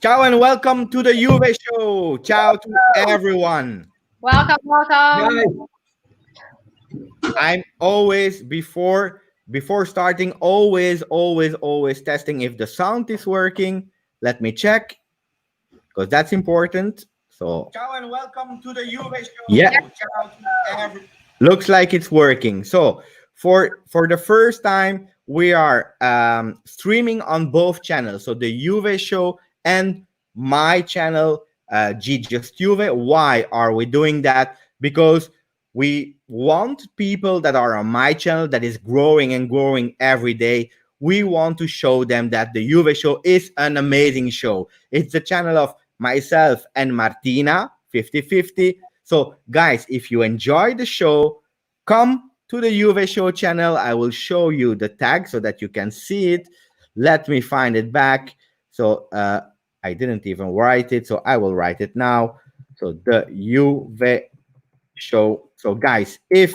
Ciao and welcome to the YouVe Show. Ciao to everyone. Welcome, welcome. Guys, I'm always before starting, always testing if the sound is working. Let me check because that's important. So ciao and welcome to the YouVe Show. yeah, Ciao to everyone. Looks like it's working. So for the first time, we are streaming on both channels. So the Juve show and my channel, G Just Juve. Why are we doing that? Because we want people that are on my channel that is growing and growing every day. We want to show them that the Juve show is an amazing show. It's the channel of myself and Martina, 50-50. So guys, if you enjoy the show, come to the Juve Show channel. I will show you the tag so that you can see it. Let me find it back. So I didn't even write it, so I will write it now. So the Juve Show. So guys, if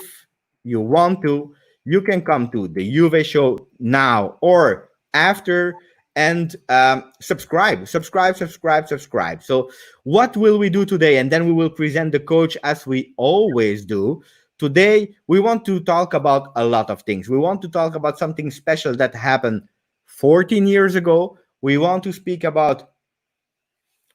you want to, you can come to the Juve Show now or after and subscribe. So what will we do today? And then we will present the coach as we always do. Today, we want to talk about a lot of things. We want to talk about something special that happened 14 years ago. We want to speak about,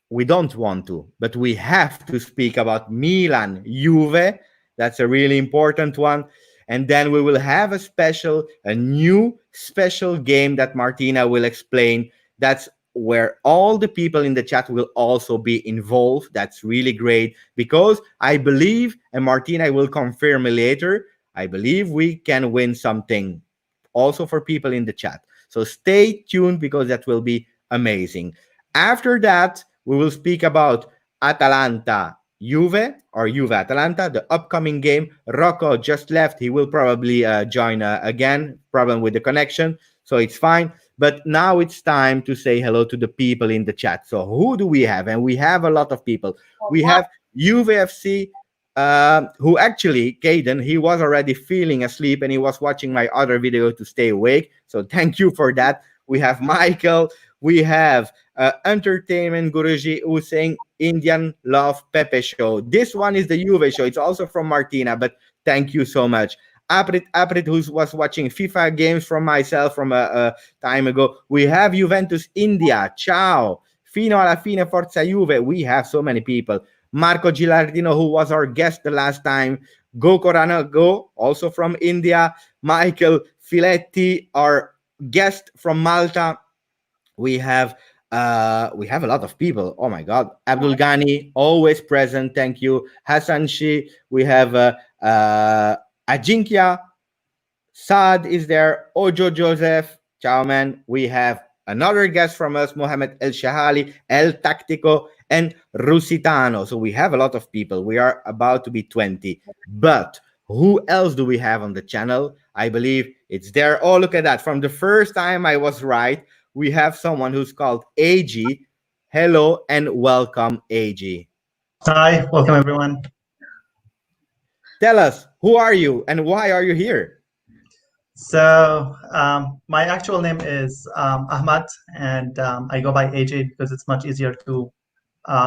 we don't want to, but we have to speak about Milan Juve. That's a really important one. And then we will have a new special game that Martina will explain. That's where all the people in the chat will also be involved. That's really great because I believe, and Martina will confirm later, I believe we can win something also for people in the chat. So stay tuned because that will be amazing. After that, we will speak about Atalanta Juve or Juve Atalanta, the upcoming game. Rocco just left. He will probably join again. Problem with the connection, so it's fine. But now it's time to say hello to the people in the chat. So who do we have? And we have a lot of people. We have UVFC, who actually, Caden, he was already feeling asleep and he was watching my other video to stay awake. So thank you for that. We have Michael. We have Entertainment Guruji who's saying Indian Love Pepe Show. This one is the Juve show. It's also from Martina, but thank you so much. Aprit, who was watching FIFA games from myself from a time ago. We have Juventus India. Ciao. Fino alla fine, Forza Juve. We have so many people. Marco Gilardino, who was our guest the last time. Go Corana Go, also from India. Michael Filetti, our guest from Malta. We have a lot of people. Oh my God. Abdul Ghani, always present. Thank you. Hassan Shi. We have Ajinkya. Saad is there. Ojo Joseph. Ciao, man. We have another guest from us, Mohamed El Shahali, El Tactico, and Rusitano. So we have a lot of people. We are about to be 20. But who else do we have on the channel? I believe it's there. Oh, look at that. From the first time I was right, we have someone who's called AJ. Hello and welcome, AJ. Hi, welcome everyone. Tell us, who are you and why are you here? So my actual name is Ahmad, and I go by AJ because it's much easier to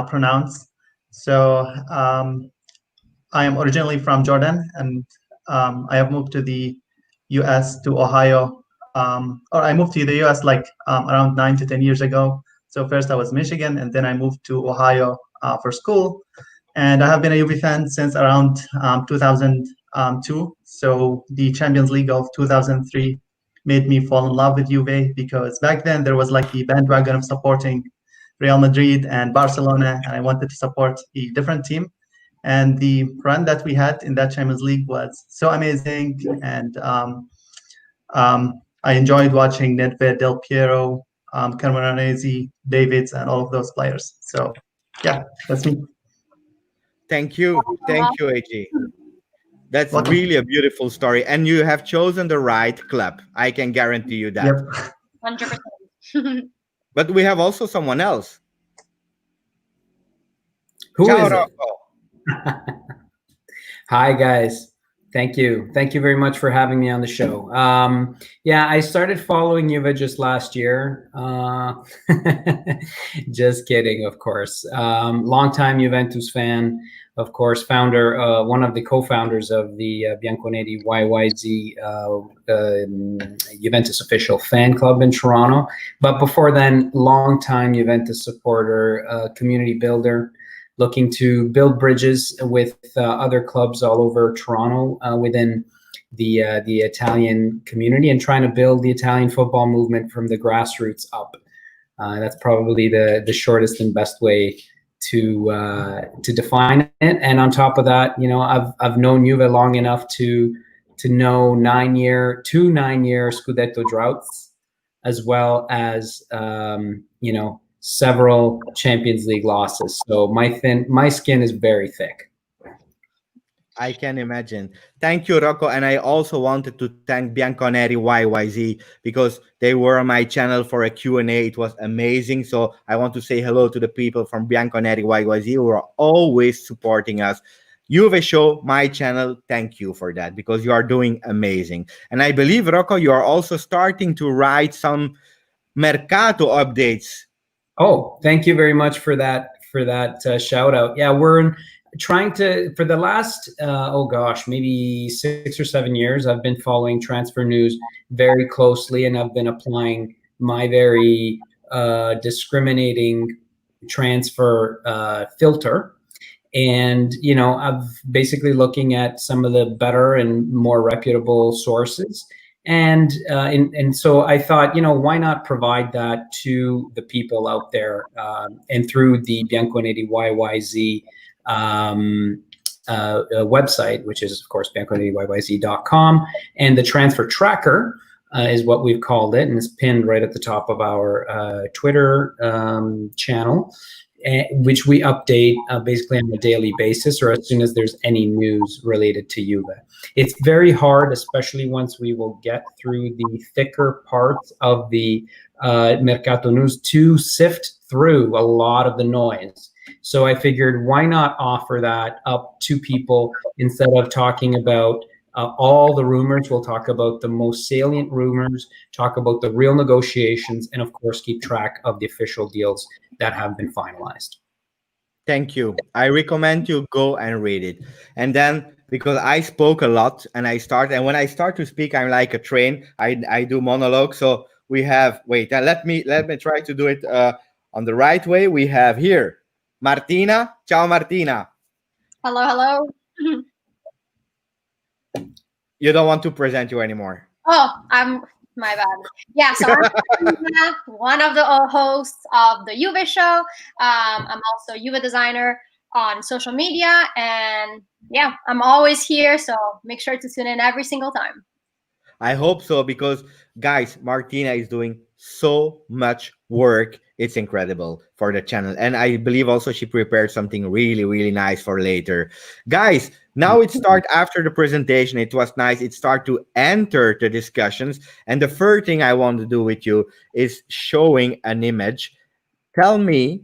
pronounce. So I am originally from Jordan, and I have moved to the US, to Ohio, or I moved to the US like around 9 to 10 years ago. So first I was Michigan, and then I moved to Ohio for school. And I have been a Juve fan since around 2002. So the Champions League of 2003 made me fall in love with Juve, because back then there was like the bandwagon of supporting Real Madrid and Barcelona, and I wanted to support a different team. And the run that we had in that Champions League was so amazing. And I enjoyed watching Nedved, Del Piero, Camoranesi, Davids, and all of those players. So yeah, that's me. Thank you, AJ. That's Welcome. really a beautiful story, and you have chosen the right club. I can guarantee you that. Yep. 100%. But we have also someone else. who Ciao, is it? Rocco. Hi, guys. Thank you. Thank you very much for having me on the show. Yeah, I started following Juve just last year. Just kidding, of course. Longtime Juventus fan, of course, founder, one of the co-founders of the Bianconeri YYZ Juventus official fan club in Toronto. But before then, longtime Juventus supporter, community builder, looking to build bridges with other clubs all over Toronto within the Italian community, and trying to build the Italian football movement from the grassroots up. That's probably the shortest and best way to define it. And on top of that, you know, I've known Juve long enough to know 9-year Scudetto droughts, as well as you know, several Champions League losses. So my skin is very thick. I can imagine. Thank you, Rocco. And I also wanted to thank Bianconeri YYZ because they were on my channel for a Q&A. It was amazing. So I want to say hello to the people from Bianconeri YYZ who are always supporting us. YouVe Show, my channel, thank you for that because you are doing amazing. And I believe, Rocco, you are also starting to write some Mercato updates. Oh, thank you very much for that shout out. Yeah, we're trying to, for the last oh gosh, maybe 6 or 7 years, I've been following transfer news very closely, and I've been applying my very discriminating transfer filter. And you know, I've basically looking at some of the better and more reputable sources. And so I thought, you know, why not provide that to the people out there, and through the Bianconeri YYZ website, which is of course bianconeriyyz.com, and the transfer tracker is what we've called it, and it's pinned right at the top of our Twitter channel, which we update basically on a daily basis, or as soon as there's any news related to Juve. It's very hard, especially once we will get through the thicker parts of the Mercato news, to sift through a lot of the noise. So I figured, why not offer that up to people instead of talking about all the rumors? We'll talk about the most salient rumors, talk about the real negotiations, and of course keep track of the official deals that have been finalized. Thank you. I recommend you go and read it. And then, because I spoke a lot and when I start to speak, I'm like a train. I do monologue. So we have, wait, let me try to do it on the right way. We have here Martina. Ciao, Martina. Hello, hello. You don't want to present you anymore. Oh, my bad. Yeah, so I'm one of the hosts of the YouVe Show. I'm also Juve designer on social media, and yeah, I'm always here, so make sure to tune in every single time. I hope so, because guys, Martina is doing so much work. It's incredible for the channel. And I believe also she prepared something really, really nice for later. Guys, now it starts after the presentation. It was nice. It started to enter the discussions. And the first thing I want to do with you is showing an image. Tell me,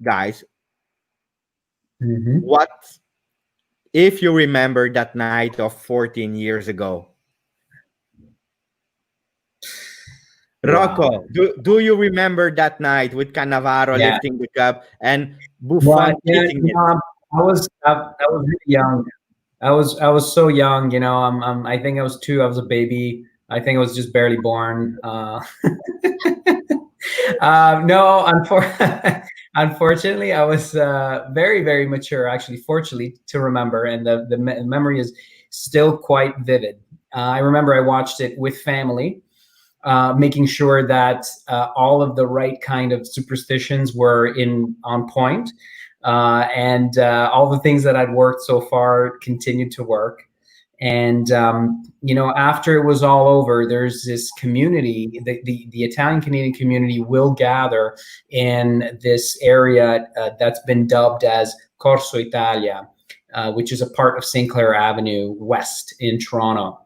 guys, what, if you remember that night of 14 years ago. Rocco, wow. do you remember that night with Cannavaro lifting the cup and Buffon hitting it? I was really young. I was so young, you know. I think I was 2. I was a baby. I think I was just barely born. No, unfortunately, I was very, very mature, actually, fortunately, to remember, and the memory is still quite vivid. I remember I watched it with family, making sure that all of the right kind of superstitions were on point, and all the things that I'd worked so far continued to work. And you know, after it was all over, there's this community, the Italian Canadian community will gather in this area that's been dubbed as Corso Italia, which is a part of St. Clair Avenue West in Toronto.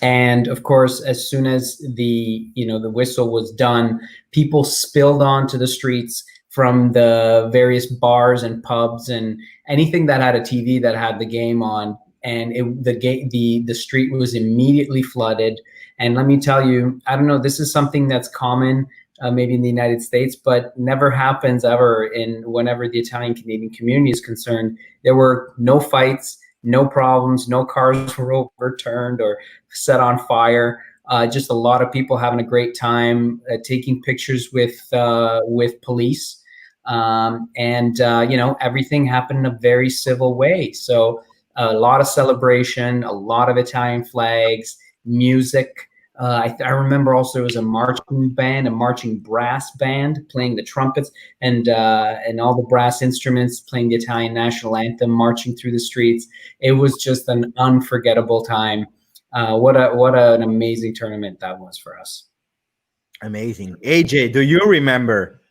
And of course, as soon as the whistle was done, people spilled onto the streets from the various bars and pubs, and anything that had a TV that had the game on and the street was immediately flooded. And let me tell you, I don't know, this is something that's common maybe in the United States, but never happens ever whenever the Italian Canadian community is concerned. There were no fights, no problems, no cars were overturned or set on fire. Just a lot of people having a great time, taking pictures with police, and everything happened in a very civil way. So a lot of celebration, a lot of Italian flags, music. I remember also there was a marching brass band playing the trumpets and all the brass instruments playing the Italian national anthem, marching through the streets. It was just an unforgettable time. What an amazing tournament that was for us. Amazing. AJ, do you remember?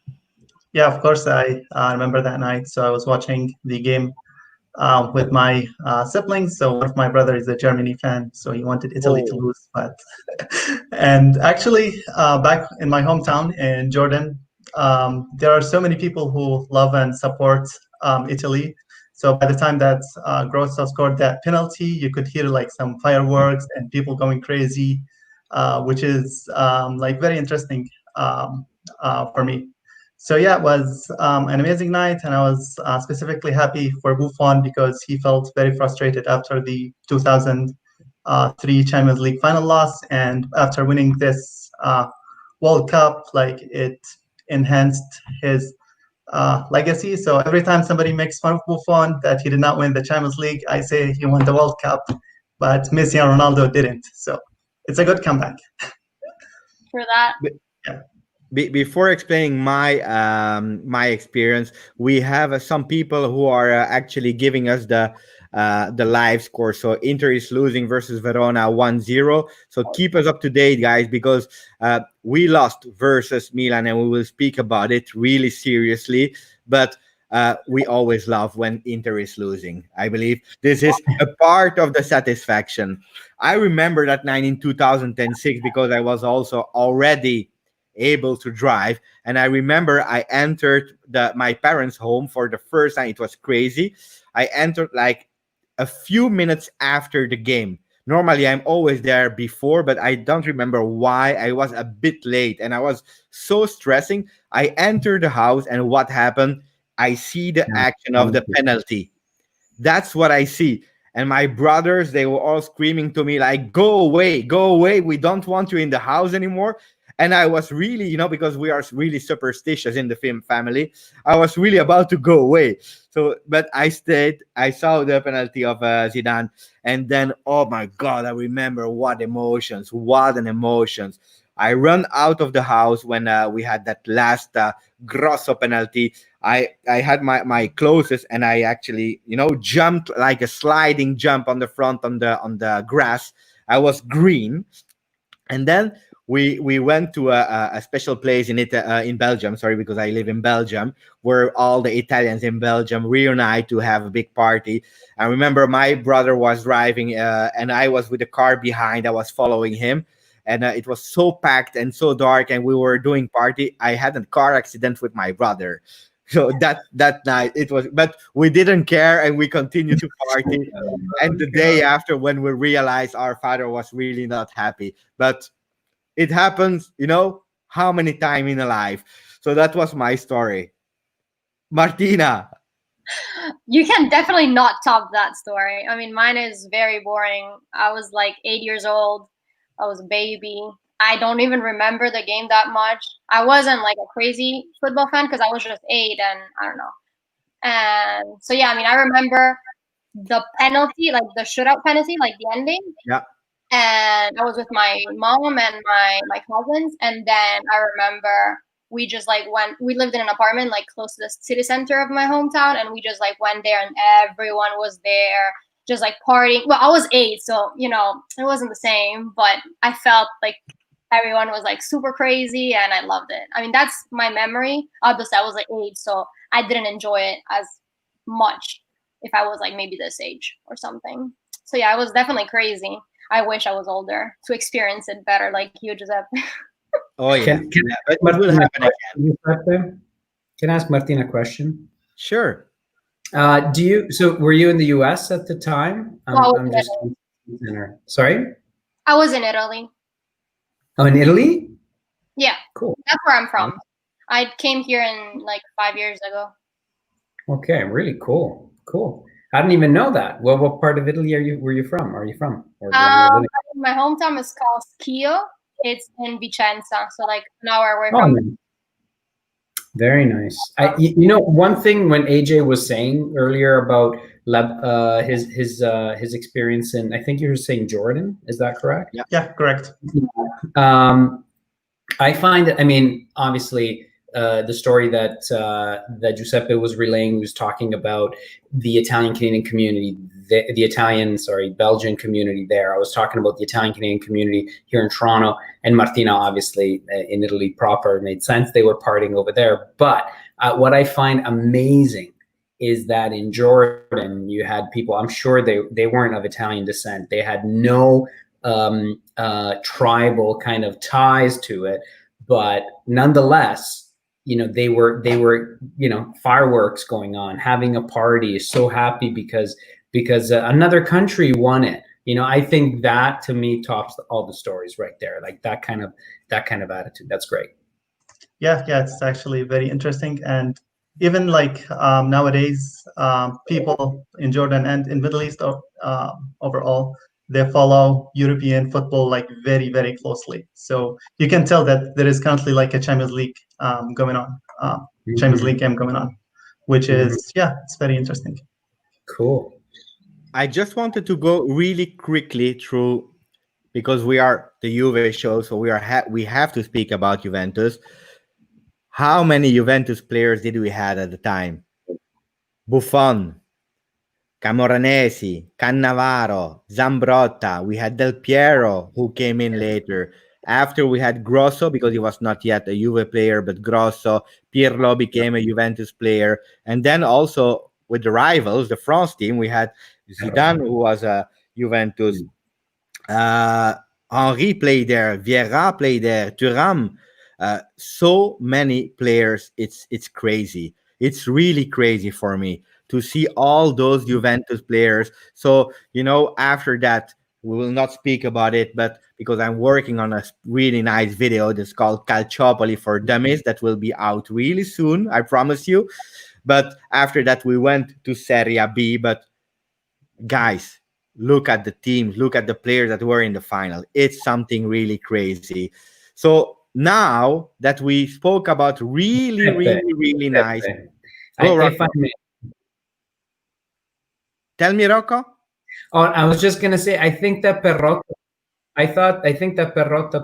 Yeah, of course I remember that night. So I was watching the game with my siblings. So one of my brothers is a Germany fan, so he wanted Italy to lose. But and actually, back in my hometown in Jordan, there are so many people who love and support Italy. So by the time that Grosso scored that penalty, you could hear like some fireworks and people going crazy, which is like very interesting for me. So yeah, it was an amazing night, and I was specifically happy for Buffon because he felt very frustrated after the 2003 Champions League final loss, and after winning this World Cup, like it enhanced his legacy. So every time somebody makes fun of Buffon that he did not win the Champions League, I say he won the World Cup, but Messi and Ronaldo didn't. So it's a good comeback. For that. Yeah. Before explaining my experience, we have some people who are actually giving us the live score. So Inter is losing versus Verona 1-0. So keep us up to date, guys, because we lost versus Milan, and we will speak about it really seriously. But we always love when Inter is losing. I believe this is a part of the satisfaction. I remember that night in 2006 because I was also already able to drive, and I remember I entered my parents' home for the first time. It was crazy. I entered like a few minutes after the game. Normally I'm always there before, but I don't remember why. I was a bit late and I was so stressing. I entered the house, and what happened? I see the action of the penalty. That's what I see. And my brothers, they were all screaming to me like, go away, we don't want you in the house anymore. And I was really, because we are really superstitious in the film family, I was really about to go away. So, but I stayed. I saw the penalty of Zidane. And then, oh my God, I remember what an emotions. I run out of the house when we had that last Grosso penalty. I had my closest, and I actually, jumped like a sliding jump on the front on the grass. I was green. And then we went to a special place in Belgium, sorry, because I live in Belgium, where all the Italians in Belgium reunite to have a big party. I remember my brother was driving, and I was with the car behind. I was following him, and it was so packed and so dark, and we were doing party. I had a car accident with my brother. So that night it was, but we didn't care, and we continued to party. And the day after, when we realized our father was really not happy, but it happens, how many times in a life. So that was my story. Martina. You can definitely not top that story. I mean, mine is very boring. I was like 8 years old. I was a baby. I don't even remember the game that much. I wasn't like a crazy football fan because I was just 8 and I don't know. And so, yeah, I mean, I remember the penalty, like the shootout penalty, like the ending. Yeah. And I was with my mom and my cousins. And then I remember we just like we lived in an apartment like close to the city center of my hometown. And we just like went there and everyone was there just like partying. Well, I was 8, so, it wasn't the same. But I felt like everyone was like super crazy and I loved it. I mean, that's my memory. Obviously, I was like 8, so I didn't enjoy it as much if I was like maybe this age or something. So yeah, I was definitely crazy. I wish I was older to experience it better like you, Giuseppe. Oh, yeah. But what will happen again? Can I ask Martina a question? Sure. So were you in the US at the time? No, I was I'm in just Italy. sorry. I was in Italy. Oh, in Italy? Yeah, Cool. that's where I'm from. I came here in like 5 years ago. Okay, really cool. Cool. I didn't even know that. Well, what part of Italy were you from? Are you from? Or were you living? My hometown is called Schio. It's in Vicenza, so like an hour away Oh, from. nice. Very nice. One thing when AJ was saying earlier about his experience in, I think you were saying Jordan. Is that correct? Yeah, correct. I find that, I mean, obviously, the story that Giuseppe was relaying was talking about the Italian Canadian community, the Italian, Belgian community there. I was talking about the Italian Canadian community here in Toronto, and Martina, obviously, in Italy proper, made sense. They were partying over there. But what I find amazing is that in Jordan, you had people, I'm sure they weren't of Italian descent. They had no tribal kind of ties to it, but nonetheless, they were fireworks going on, having a party, so happy because another country won it. I think that to me tops all the stories right there, like that kind of attitude. That's great. Yeah, it's actually very interesting. And even like nowadays, people in Jordan and in Middle East overall, they follow European football like very, very closely. So you can tell that there is currently like a Champions League going on, Champions League game going on, which is, it's very interesting. Cool. I just wanted to go really quickly through, because we are the Juve show, so we have to speak about Juventus. How many Juventus players did we had at the time? Buffon, Camoranesi, Cannavaro, Zambrotta. We had Del Piero, who came in later. After we had Grosso, because he was not yet a Juve player, but Grosso. Pirlo became a Juventus player. And then also with the rivals, the France team, we had Zidane, who was a Juventus. Henri played there. Vieira played there. Thuram. So many players. It's crazy. It's really crazy for me to see all those Juventus players. So, after that, we will not speak about it, but because I'm working on a really nice video that's called Calciopoli for Dummies that will be out really soon, I promise you. But after that, we went to Serie B. But guys, look at the teams, look at the players that were in the final. It's something really crazy. So now that we spoke about really nice. Go, Rocco. Tell me, Rocco. Oh, I was just gonna say, I think that Perrotta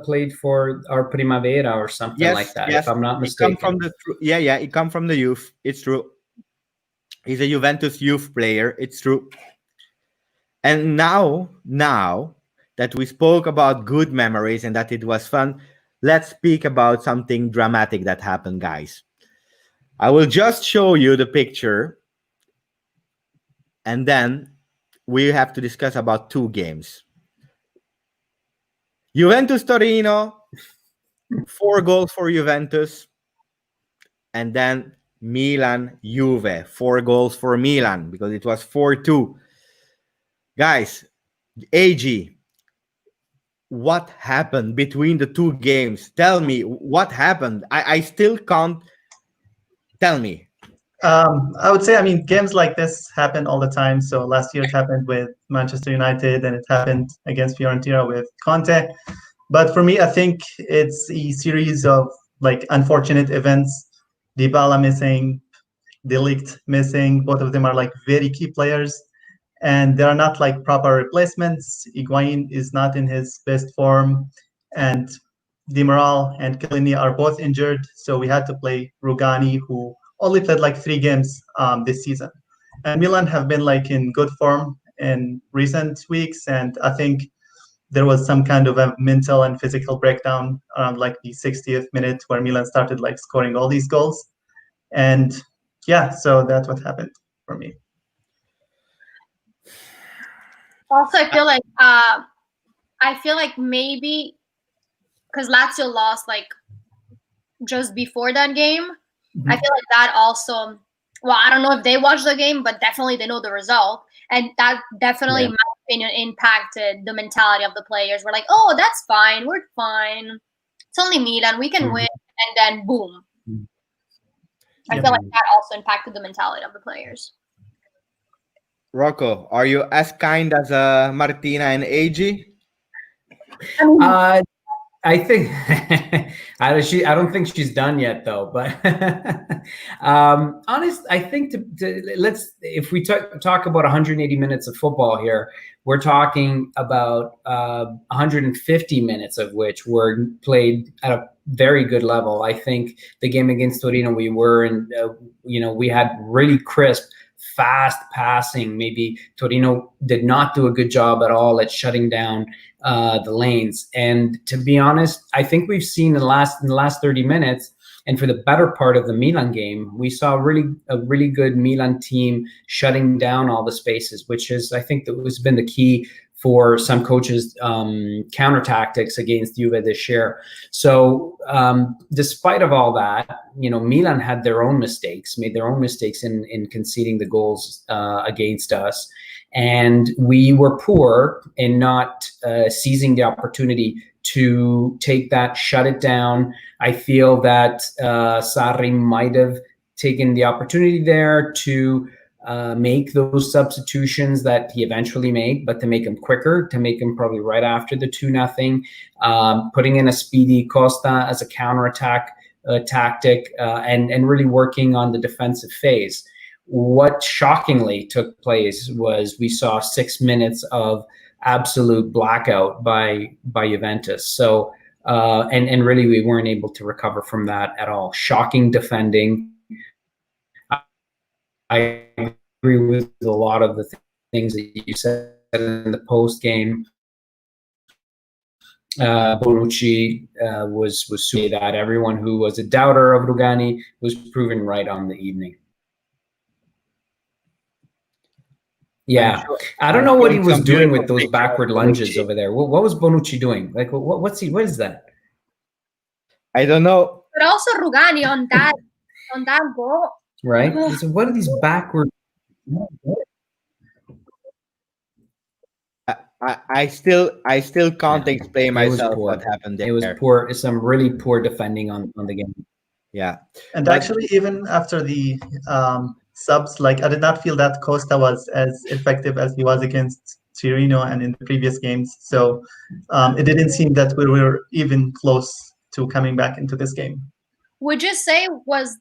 played for our Primavera or something like that, if I'm not mistaken. He come from the youth. It's true. He's a Juventus youth player. It's true. And now that we spoke about good memories and that it was fun, let's speak about something dramatic that happened, guys. I will just show you the picture, and then we have to discuss about two games. Juventus Torino, 4 goals for Juventus, and then Milan Juve, 4 goals for Milan, because it was 4-2. Guys, AG, what happened between the two games? Tell me what happened. I still can't. Tell me. I would say, I mean, games like this happen all the time. So last year it happened with Manchester United, and it happened against Fiorentina with Conte. But for me, I think it's a series of like unfortunate events. Dybala missing, De Ligt missing. Both of them are like very key players, and they are not like proper replacements. Higuain is not in his best form, and Demiral and Chiellini are both injured. So we had to play Rugani, who only played like 3 games this season. And Milan have been like in good form in recent weeks, and I think there was some kind of a mental and physical breakdown around like the 60th minute where Milan started like scoring all these goals. And so that's what happened for me. Also, I feel like maybe because Lazio lost like just before that game, I feel like that also well, I don't know if they watched the game, but definitely they know the result. And that definitely, in my opinion, impacted the mentality of the players. We're like, oh, that's fine. We're fine. It's only Milan. We can win. And then boom. I feel like that also impacted the mentality of the players. Rocco, are you as kind as Martina and AJ? I think I don't think she's done yet though. But I think if we talk about 180 minutes of football here, we're talking about 150 minutes of which were played at a very good level. I think the game against Torino, we were in, we had really crisp, fast passing. Maybe Torino did not do a good job at all at shutting down the lanes. And to be honest, I think we've seen in the last 30 minutes, and for the better part of the Milan game, we saw a really good Milan team shutting down all the spaces, which is, I think, that has been the key for some coaches' counter tactics against Juve this year. So despite of all that, Milan had made their own mistakes in conceding the goals against us. And we were poor in not seizing the opportunity to take that, shut it down. I feel that Sarri might have taken the opportunity there to make those substitutions that he eventually made, but to make them quicker, to make them probably right after the 2-0, putting in a speedy Costa as a counterattack tactic, and really working on the defensive phase. What shockingly took place was we saw 6 minutes of absolute blackout by Juventus. So and really we weren't able to recover from that at all. Shocking defending. I agree with a lot of the things that you said in the post game. Bonucci was saying that everyone who was a doubter of Rugani was proven right on the evening. Yeah, I don't know what he was doing with those backward lunges over there. What was Bonucci doing? Like, what is that? I don't know. But also Rugani on that goal. Right? So what are these backward? I still can't explain myself what happened there. It was poor. Some really poor defending on the game. Yeah, and actually, even after the subs, I did not feel that Costa was as effective as he was against Torino and in the previous games. So it didn't seem that we were even close to coming back into this game. Would you say was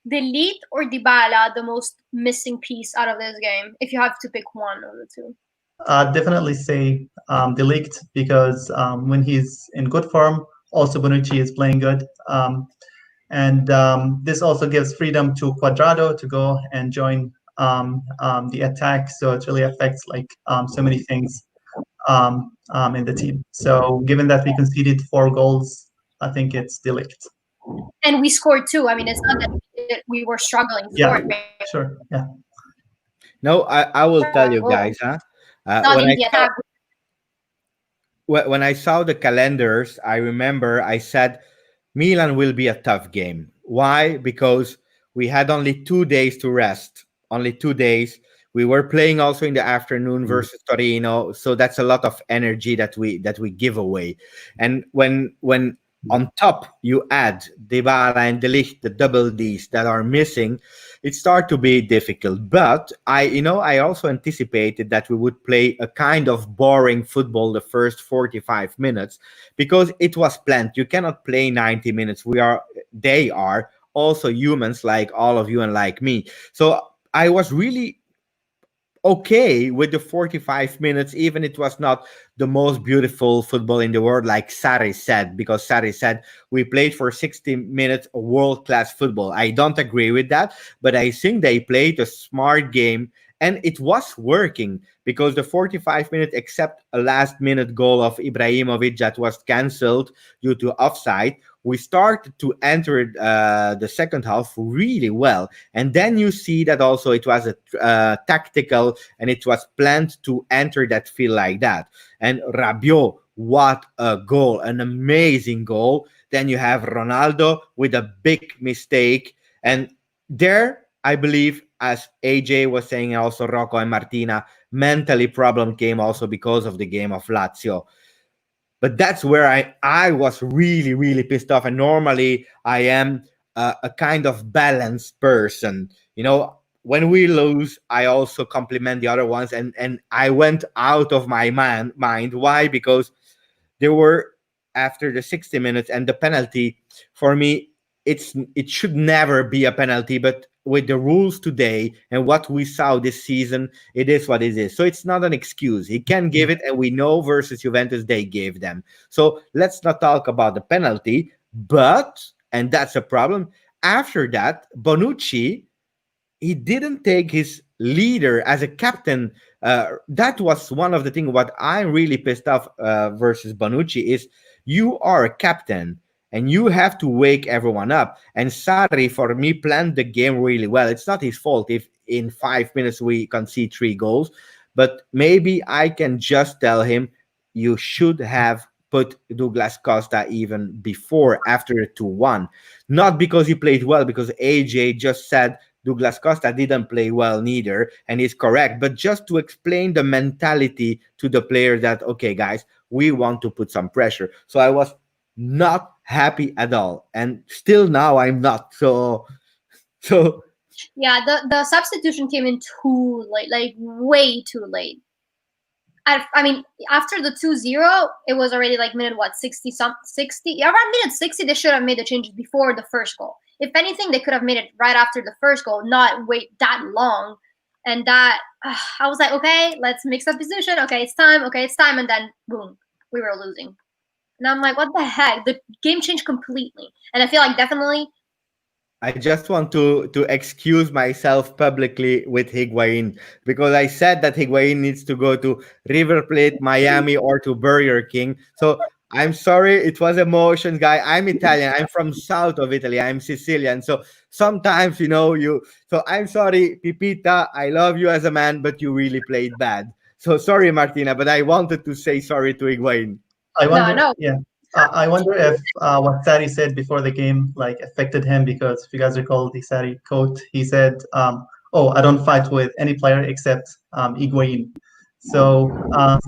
De Ligt or Dybala the most missing piece out of this game, if you have to pick one of the two? Definitely say De Ligt, because when he's in good form, also Bonucci is playing good. And this also gives freedom to Cuadrado to go and join the attack. So it really affects so many things in the team. So given that we conceded 4 goals, I think it's De Ligt. And we scored 2. I mean, it's not that we were struggling for it. Sure. Yeah. No, I will tell you guys, when I saw the calendars, I remember I said Milan will be a tough game. Why? Because we had only 2 days to rest. Only 2 days. We were playing also in the afternoon versus Torino, so that's a lot of energy that we give away. And when on top you add Dybala and De Ligt, the double Ds that are missing, it started to be difficult. But I also anticipated that we would play a kind of boring football the first 45 minutes, because it was planned. You cannot play 90 minutes. They are also humans like all of you and like me. So I was really okay with the 45 minutes, even it was not the most beautiful football in the world, like Sarri said, because Sarri said we played for 60 minutes world-class football. I don't agree with that, but I think they played a smart game, and it was working, because the 45 minutes, except a last-minute goal of Ibrahimovic that was cancelled due to offside, we started to enter the second half really well. And then you see that also it was a tactical, and it was planned to enter that field like that. And Rabiot, what a goal, an amazing goal. Then you have Ronaldo with a big mistake. And there I believe, as AJ was saying, and also Rocco and Martina, mentally problem came also because of the game of Lazio. But that's where I was really, really pissed off. And normally I am a kind of balanced person. When we lose, I also compliment the other ones. And I went out of my mind. Why? Because there were, after the 60 minutes and the penalty, for me, it should never be a penalty, but with the rules today and what we saw this season, it is what it is. So it's not an excuse. He can give it, and we know versus Juventus they gave them. So let's not talk about the penalty, but, and that's a problem, after that, Bonucci, he didn't take his leader as a captain. That was one of the things what I'm really pissed off versus Bonucci is, you are a captain and you have to wake everyone up. And Sarri, for me, planned the game really well. It's not his fault if in 5 minutes we concede 3 goals, but maybe I can just tell him, you should have put Douglas Costa even before, after the 2-1. Not because he played well, because AJ just said Douglas Costa didn't play well neither, and he's correct, but just to explain the mentality to the player that, okay, guys, we want to put some pressure. So I was not happy at all, and still now I'm not. So Yeah, the substitution came in too late, like way too late. I mean, after the 2-0, it was already like minute what, 60 some 60. Yeah, around minute 60, they should have made the changes before the first goal. If anything, they could have made it right after the first goal, not wait that long. And that I was like, okay, let's make substitution. Okay, it's time. Okay, it's time. And then boom, we were losing. And I'm like, what the heck? The game changed completely. And I feel like definitely. I just want to excuse myself publicly with Higuain, because I said that Higuain needs to go to River Plate, Miami, or to Burger King. So I'm sorry, it was emotions, guy. I'm Italian. I'm from south of Italy. I'm Sicilian. So sometimes, so I'm sorry, Pipita. I love you as a man, but you really played bad. So sorry, Martina, but I wanted to say sorry to Higuain. I wonder, No. yeah. I wonder if what Sari said before the game affected him, because if you guys recall the Sari quote, he said, "Oh, I don't fight with any player except Higuain." So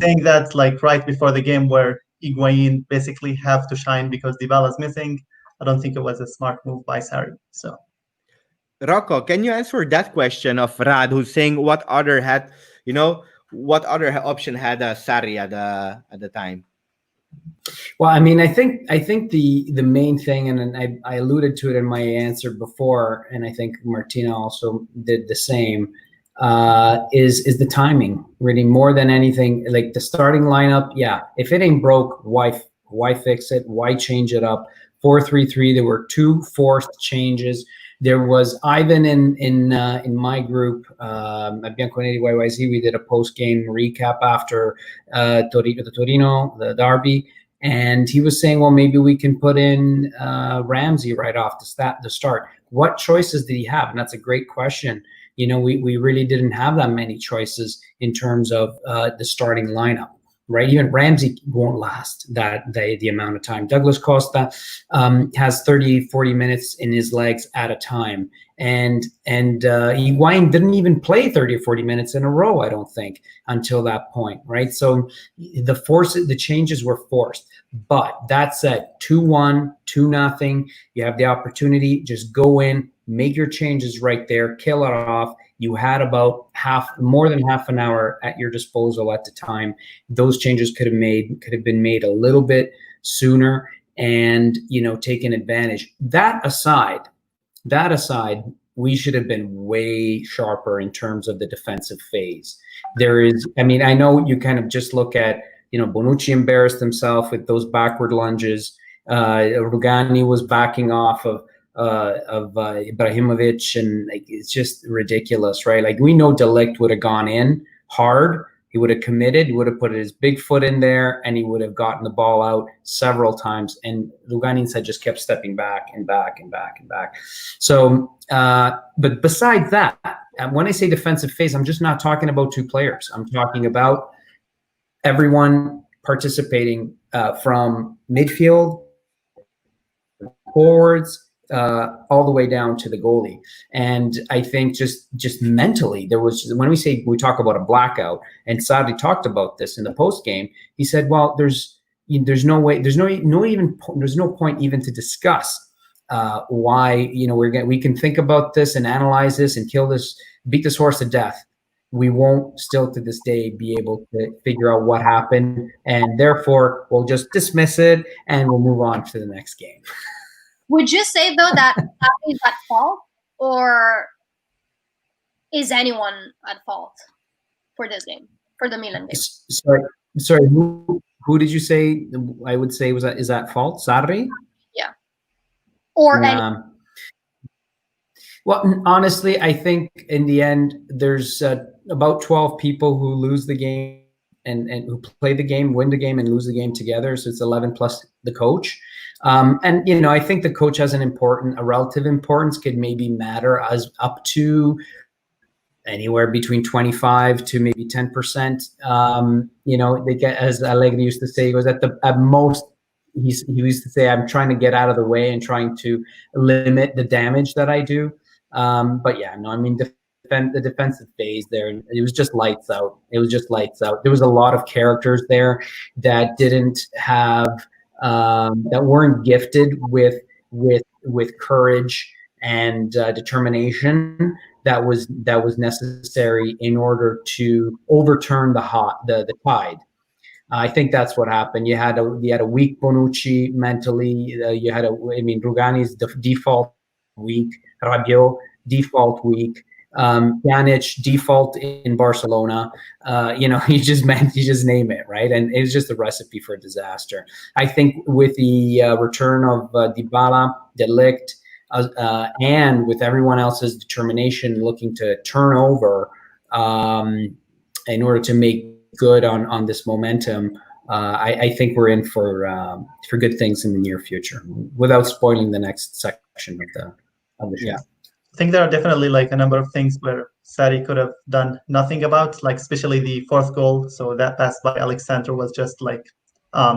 saying that right before the game, where Higuain basically have to shine because Dybala's missing, I don't think it was a smart move by Sari. So, Rocco, can you answer that question of Rad, who's saying what other option had Sari at the time? Well, I mean, I think the main thing, and I alluded to it in my answer before, and I think Martina also did the same, is the timing. Really, more than anything, like the starting lineup. Yeah, if it ain't broke, why fix it? Why change it up? 4-3-3. There were 2 forced changes. There was Ivan in my group at Bianconeri YYZ. We did a post game recap after Torino, the derby. And he was saying, well, maybe we can put in Ramsey right off the start. What choices did he have? And that's a great question. We really didn't have that many choices in terms of the starting lineup, right? Even Ramsey won't last the amount of time. Douglas Costa has 30, 40 minutes in his legs at a time. And Higuain didn't even play 30 or 40 minutes in a row, I don't think, until that point, right? So the changes were forced. But that said, 2-1, 2-0, you have the opportunity, just go in, make your changes right there, kill it off. You had about more than half an hour at your disposal at the time. Those changes could have been made a little bit sooner and, taken advantage. That aside, we should have been way sharper in terms of the defensive phase. I know you kind of just look at, Bonucci embarrassed himself with those backward lunges. Rugani was backing off of Ibrahimovic, and it's just ridiculous, right? We know De Ligt would have gone in hard. He would have committed, he would have put his big foot in there, and he would have gotten the ball out several times. And Rugani instead just kept stepping back and back and back and back. So, but besides that, when I say defensive phase, I'm just not talking about 2 players. I'm talking about everyone participating from midfield, forwards, all the way down to the goalie. And I think just mentally, there was, when we talk about a blackout, and Sarri talked about this in the post game. He said, "Well, there's no way, there's no point even to discuss why we can think about this and analyze this and beat this horse to death. We won't still to this day be able to figure out what happened, and therefore we'll just dismiss it and we'll move on to the next game." Would you say though that is at fault, or is anyone at fault for this game, for the Milan game? Sorry. Who did you say? I would say is that fault? Sarri? Yeah. Or any. Well, honestly, I think in the end, there's about 12 people who lose the game and who play the game, win the game, and lose the game together. So it's 11 plus the coach. And I think the coach has a relative importance, could maybe matter as up to anywhere between 25 to maybe 10%. They get, as Allegri used to say, he was at most. He used to say, "I'm trying to get out of the way and trying to limit the damage that I do." But yeah, no, I mean, the defensive phase there, it was just lights out. There was a lot of characters there that didn't have. That weren't gifted with courage and determination that was necessary in order to overturn the tide. I think that's what happened. You had a weak Bonucci mentally. Rugani's default weak, Rabiot default weak. Pjanic default in Barcelona, you just name it, right? And it was just a recipe for disaster. I think with the return of Dybala, De Ligt, and with everyone else's determination looking to turn over in order to make good on this momentum, I think we're in for good things in the near future, without spoiling the next section of the show. Yeah. I think there are definitely like a number of things where Sarri could have done nothing about, like especially the fourth goal. So that pass by Alexandro was just like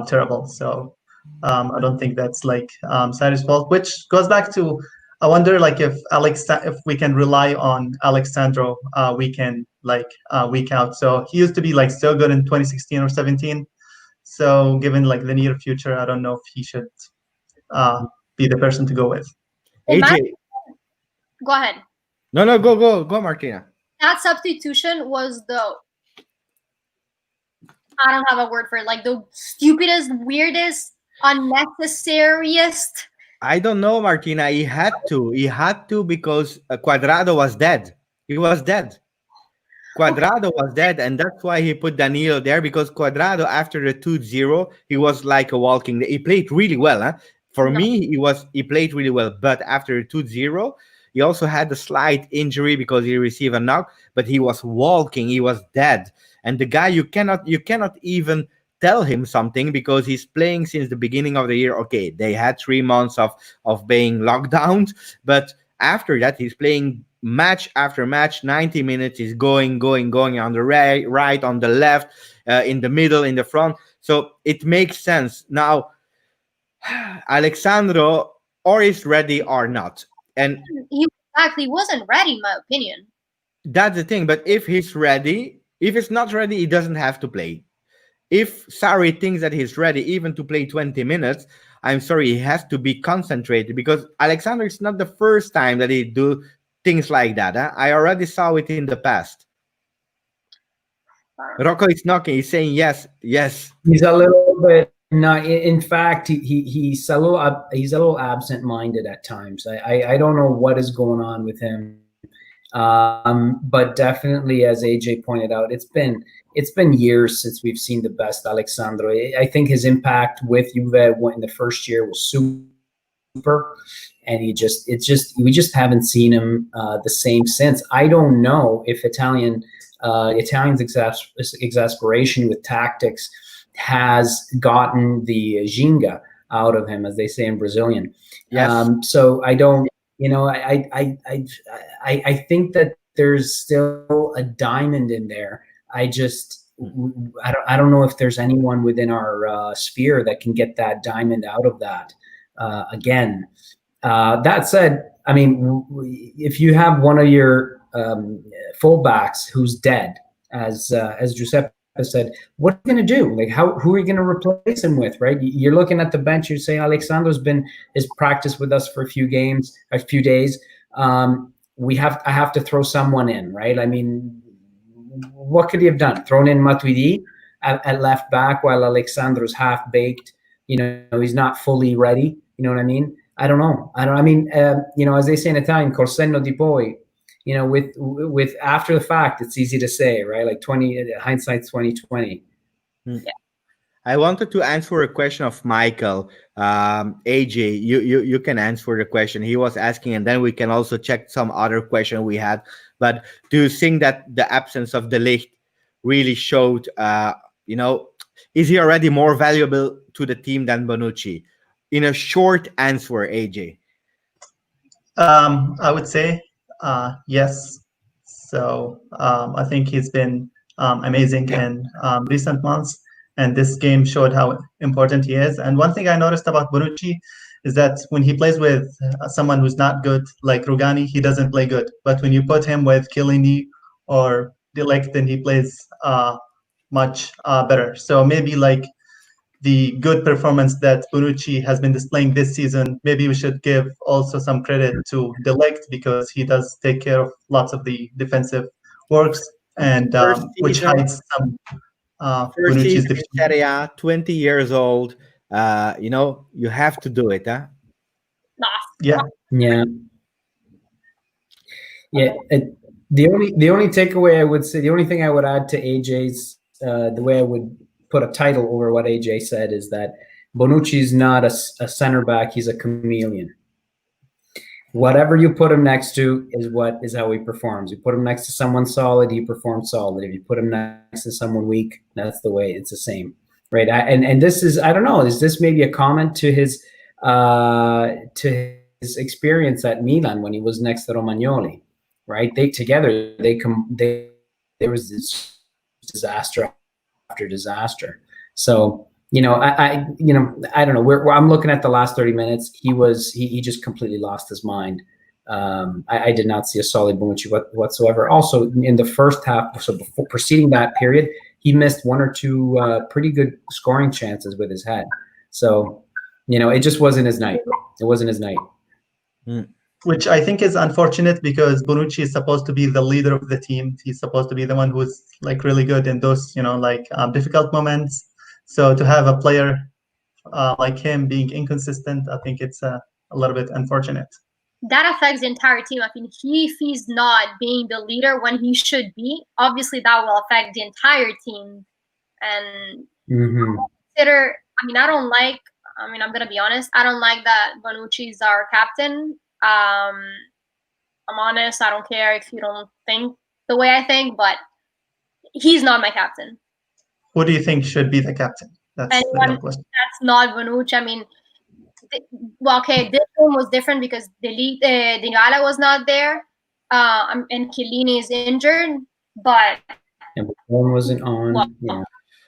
terrible. So I don't think that's like Sarri's fault, which goes back to, I wonder like if we can rely on Alexandro week out. So he used to be like so good in 2016 or 17. So given like the near future, I don't know if he should be the person to go with. AJ. Go ahead. No, go, Martina. That substitution was I don't have a word for it, like the stupidest, weirdest, unnecessariest. I don't know, Martina. He had to because Cuadrado was dead. He was dead. Cuadrado was dead, and that's why he put Danilo there, because Cuadrado, after the 2-0, he was like a walking. He played really well. Huh? For me, he played really well. But after 2-0, he also had a slight injury because he received a knock, but he was walking. He was dead. And the guy, you cannot even tell him something because he's playing since the beginning of the year. Okay, they had 3 months of being locked down, but after that, he's playing match after match, 90 minutes. He's going on the right, on the left, in the middle, in the front. So it makes sense. Now, Alexandro or is ready or not. And he actually wasn't ready, in my opinion. That's the thing. But if he's ready, if it's not ready, he doesn't have to play. If Sarri thinks that he's ready even to play 20 minutes, I'm sorry, he has to be concentrated, because Alexander is not the first time that he do things like that. Huh? I already saw it in the past. Rocco is knocking. He's saying yes. He's a little bit. No, in fact, he's a little absent-minded at times. I don't know what is going on with him, but definitely, as AJ pointed out, it's been years since we've seen the best Alexandro. I think his impact with Juve in the first year was super, and we just haven't seen him the same since. I don't know if Italians' exasperation with tactics has gotten the ginga out of him, as they say in Brazilian. Yes. So I don't, I think that there's still a diamond in there. I don't know if there's anyone within our sphere that can get that diamond out of that again. That said, I mean, if you have one of your fullbacks who's dead, as Giuseppe said, what are you going to do? Like, who are you going to replace him with, right? You're looking at the bench. You're saying Alexandro's is practiced with us for a few days. I have to throw someone in, right? I mean, what could he have done? Thrown in Matuidi at left back while Alexandro's half baked. You know, he's not fully ready. You know what I mean? I don't know. I mean, as they say in Italian, col senno di poi. You know, with after the fact, it's easy to say, right? Like hindsight's 2020. Yeah. I wanted to answer a question of Michael. AJ, you can answer the question he was asking, and then we can also check some other question we had. But do you think that the absence of De Ligt really showed, is he already more valuable to the team than Bonucci? In a short answer, AJ. I would say yes. So I think he's been amazing in recent months, and this game showed how important he is. And one thing I noticed about Bonucci is that when he plays with someone who's not good, like Rugani, he doesn't play good. But when you put him with Chiellini or De Ligt, then he plays much better. So maybe like the good performance that Bonucci has been displaying this season, maybe we should give also some credit to De Ligt because he does take care of lots of the defensive works, and which hides some Bonucci's deficiency. Serie A, 20 years old. You have to do it, huh? Yeah. The only takeaway I would say, the only thing I would add to AJ's, the way I would put a title over what AJ said, is that Bonucci is not a center back; he's a chameleon. Whatever you put him next to is how he performs. You put him next to someone solid, he performs solid. If you put him next to someone weak, that's the way. It's the same, right? And this is, I don't know, is this maybe a comment to his experience at Milan when he was next to Romagnoli, right? There was this disaster after disaster. So, I don't know. I'm looking at the last 30 minutes. He just completely lost his mind. I did not see a solid Bonucci whatsoever. Also, in the first half, so before preceding that period, he missed one or two pretty good scoring chances with his head. So, it just wasn't his night. It wasn't his night. Which I think is unfortunate because Bonucci is supposed to be the leader of the team. He's supposed to be the one who's like really good in those, difficult moments. So to have a player like him being inconsistent, I think it's a little bit unfortunate. That affects the entire team. I think if he's not being the leader when he should be, obviously that will affect the entire team. And I'm going to be honest. I don't like that Bonucci is our captain. I'm honest. I don't care if you don't think the way I think, but he's not my captain. Who do you think should be the captain? That's the real question. That's not Bonucci. I mean, this one was different because Dybala was not there, and Chiellini is injured, but and one wasn't on. Well, yeah.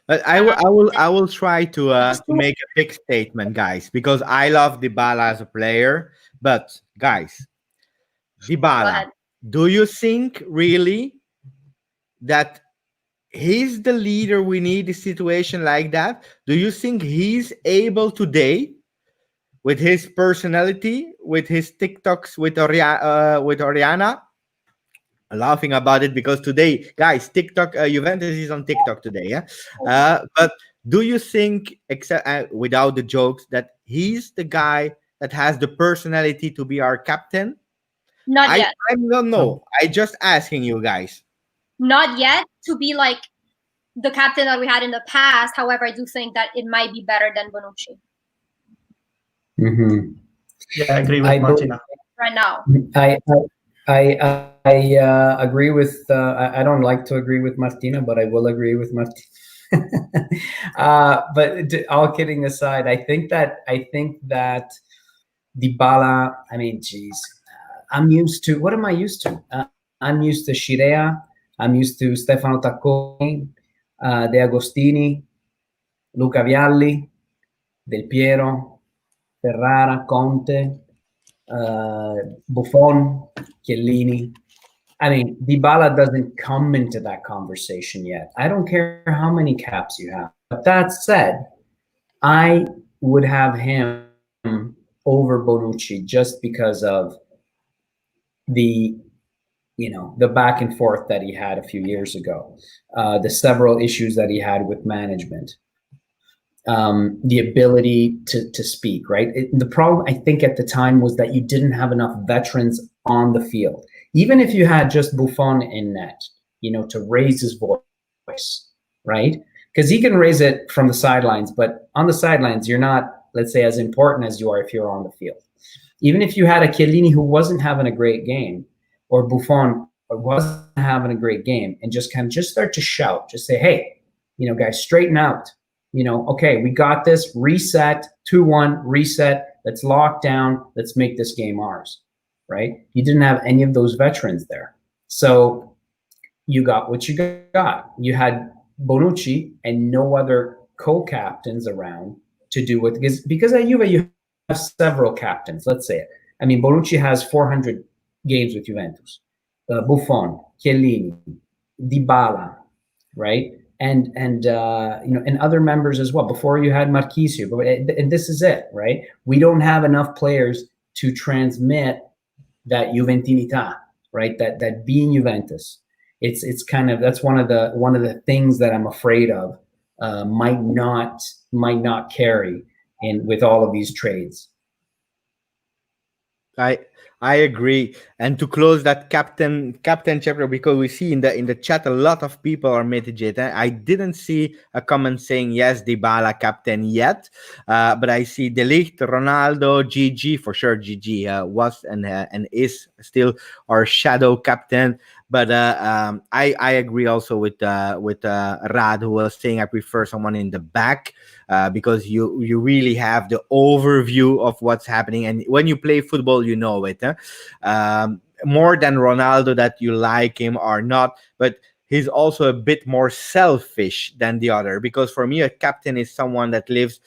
But I will try to make a big statement, guys, because I love Dybala as a player. But guys, Dybala, do you think really that he's the leader we need in a situation like that? Do you think he's able today, with his personality, with his TikToks, with Oriana? Laughing about it because today, guys, TikTok, Juventus is on TikTok today, yeah. But do you think, except without the jokes, that he's the guy that has the personality to be our captain? Not yet. I don't know. I just asking you guys. Not yet to be like the captain that we had in the past. However, I do think that it might be better than Bonucci. Yeah, I agree with Martina. Right now. I agree with. I don't like to agree with Martina, but I will agree with Martina. But all kidding aside, I think that Dybala. I mean, geez, I'm used to. What am I used to? I'm used to Scirea. I'm used to Stefano Tacconi, De Agostini, Luca Vialli, Del Piero, Ferrara, Conte. Buffon, Chiellini. I mean, Dybala doesn't come into that conversation yet. I don't care how many caps you have. But that said, I would have him over Bonucci just because of the the back and forth that he had a few years ago, the several issues that he had with management, the ability to speak, right? The problem, I think, at the time was that you didn't have enough veterans on the field. Even if you had just Buffon in net, to raise his voice, right? Because he can raise it from the sidelines, but on the sidelines, you're not, let's say, as important as you are if you're on the field. Even if you had a Chiellini who wasn't having a great game, or Buffon wasn't having a great game, and just start to shout, just say, hey, guys, straighten out. Okay, we got this, reset, 2-1, reset, let's lock down, let's make this game ours, right? You didn't have any of those veterans there. So you got what you got. You had Bonucci and no other co-captains around to do with, because at Juve you have several captains, let's say it. I mean, Bonucci has 400 games with Juventus. Buffon, Chiellini, Dybala, right? And other members as well. Before you had Marchisio, and this is it, right? We don't have enough players to transmit that Juventinità, right? That being Juventus. It's kind of, that's one of the things that I'm afraid of might not carry in with all of these trades. I agree. And to close that captain chapter, because we see in the chat a lot of people are mitigate. I didn't see a comment saying yes, Dybala captain yet, but I see De Ligt, Ronaldo, GG for sure. GG was and is still our shadow captain. But I agree also with Rad, who was saying I prefer someone in the back because you really have the overview of what's happening, and when you play football, you know it. More than Ronaldo, that you like him or not, but he's also a bit more selfish than the other. Because for me, a captain is someone that lives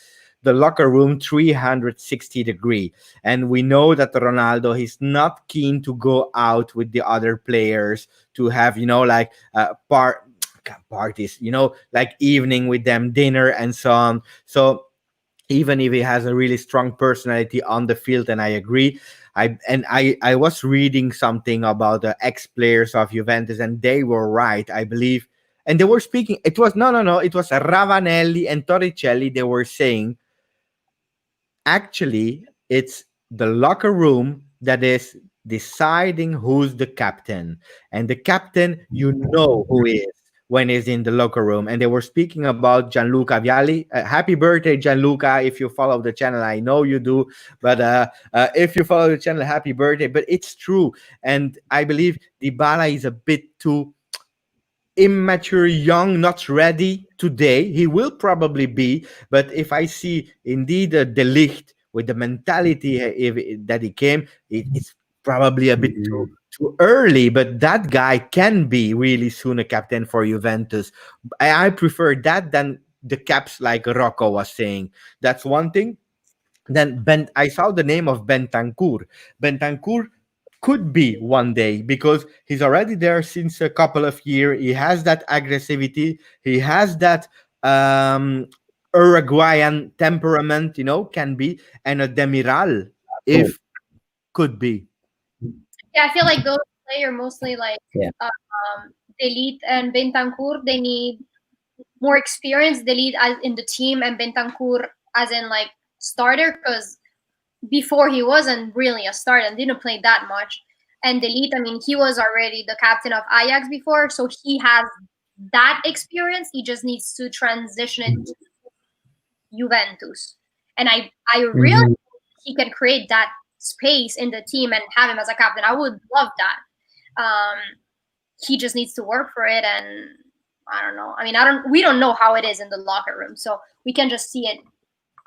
the locker room 360 degree, and we know that Ronaldo, he's not keen to go out with the other players to have like parties, like evening with them, dinner and so on. So even if he has a really strong personality on the field, and I agree, I was reading something about the ex-players of Juventus, and they were right, I believe, and they were speaking, it was it was Ravanelli and Torricelli. They were saying, actually, it's the locker room that is deciding who's the captain. And the captain, you know who he is when he's in the locker room. And they were speaking about Gianluca Vialli. Happy birthday, Gianluca. If you follow the channel, I know you do. But if you follow the channel, happy birthday. But it's true. And I believe Dybala is a bit too immature, young, not ready today. He will probably be, but if I see indeed De Ligt with the mentality that he came, it's probably a bit too early. But that guy can be really soon a captain for Juventus. I prefer that than the caps, like Rocco was saying. That's one thing. Then I saw the name of Bentancur. Bentancur could be one day, because he's already there since a couple of years. He has that aggressivity. He has that Uruguayan temperament, can be, and a Demiral, if could be. Yeah, I feel like those players mostly like Delete and Bentancur, they need more experience. Delete as in the team, and Bentancur as in like starter, because before he wasn't really a starter and didn't play that much. And Delete, I mean, he was already the captain of Ajax before, so he has that experience. He just needs to transition it to Juventus. And I really think he can create that space in the team and have him as a captain. I would love that. He just needs to work for it, and I don't know. I mean, we don't know how it is in the locker room, so we can just see it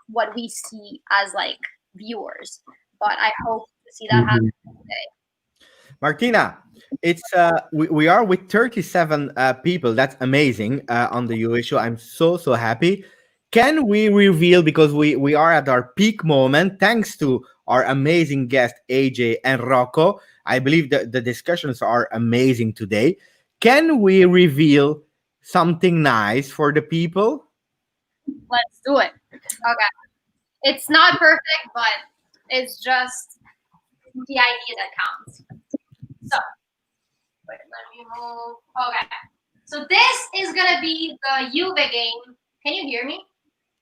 what we see as like viewers. But I hope to see that happen today. Martina, it's we are with 37 people. That's amazing on the YouVe Show. I'm so happy. can we reveal, because we are at our peak moment, thanks to our amazing guest AJ and Rocco. I believe that the discussions are amazing today. Can we reveal something nice for the people? Let's do it. Okay. It's not perfect, but it's just the idea that counts. So, wait, let me move. Okay. So this is gonna be the Juve game. Can you hear me?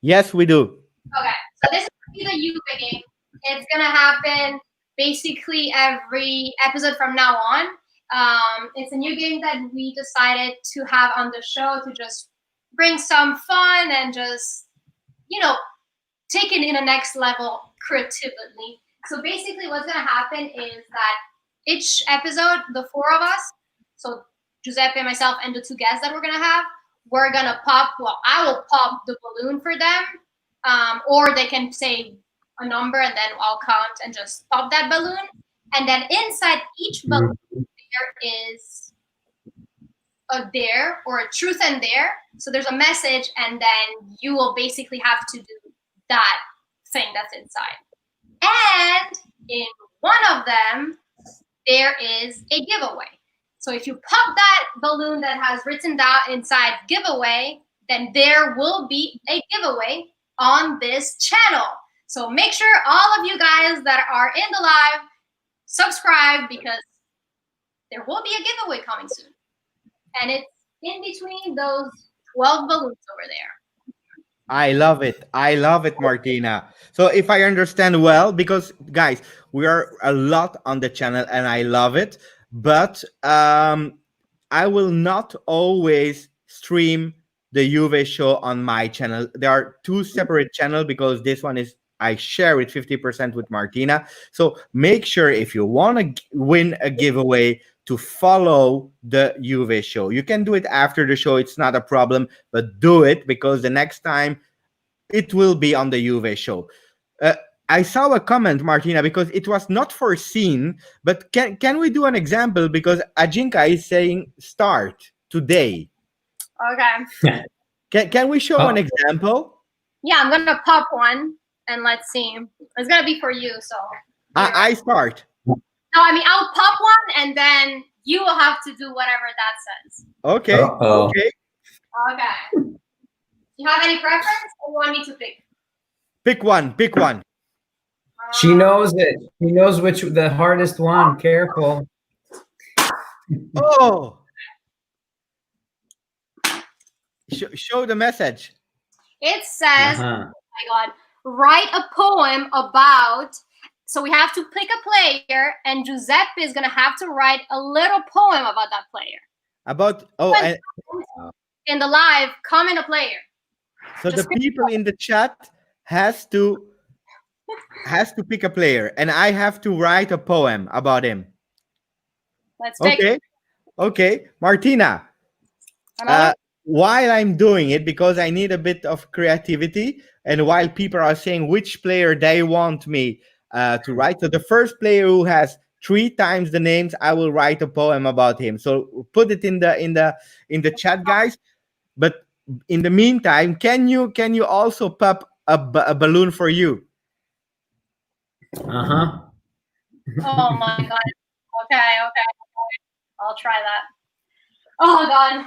Yes, we do. Okay. So this is gonna be the Juve game. It's gonna happen basically every episode from now on. It's a new game that we decided to have on the show to just bring some fun and just, take it in a next level creatively. So basically what's going to happen is that each episode, the four of us, so Giuseppe, myself, and the two guests that we're going to have, we're going to I will pop the balloon for them, or they can say a number and then I'll count and just pop that balloon. And then inside each balloon, there is a dare or a truth and dare. So there's a message, and then you will basically have to do that thing that's inside. And in one of them, there is a giveaway. So if you pop that balloon that has written down inside giveaway, then there will be a giveaway on this channel. So make sure all of you guys that are in the live subscribe, because there will be a giveaway coming soon. And it's in between those 12 balloons over there. I love it. I love it, Martina. So if I understand well, because guys, we are a lot on the channel and I love it, but I will not always stream the YouVe Show on my channel. There are two separate channels, because this one is, I share it 50% with Martina. So make sure, if you want to win a giveaway, to follow the YouVe Show. You can do it after the show, it's not a problem, but do it, because the next time it will be on the YouVe Show. I saw a comment, Martina, because it was not foreseen, but can we do an example? Because Ajinka is saying start today. Okay. Can we show an example? Yeah, I'm going to pop one, and let's see. It's going to be for you, so. I start. No, I mean, I'll pop one, and then you will have to do whatever that says. Okay. Okay. Okay. Do you have any preference, or you want me to pick? Pick one. Pick one. She knows it. She knows which the hardest one. Careful. Oh. Show the message. It says, oh my God, write a poem about. So we have to pick a player, and Giuseppe is going to have to write a little poem about that player. About, in the live, comment a player. So just the people in the chat has to pick a player, and I have to write a poem about him. Let's take it. Okay, Martina. While I'm doing it, because I need a bit of creativity, and while people are saying which player they want me to write, so the first player who has 3 times the names, I will write a poem about him. So put it in the chat, guys. But in the meantime, can you also pop a balloon for you? Oh my God. Okay. I'll try that. Oh God.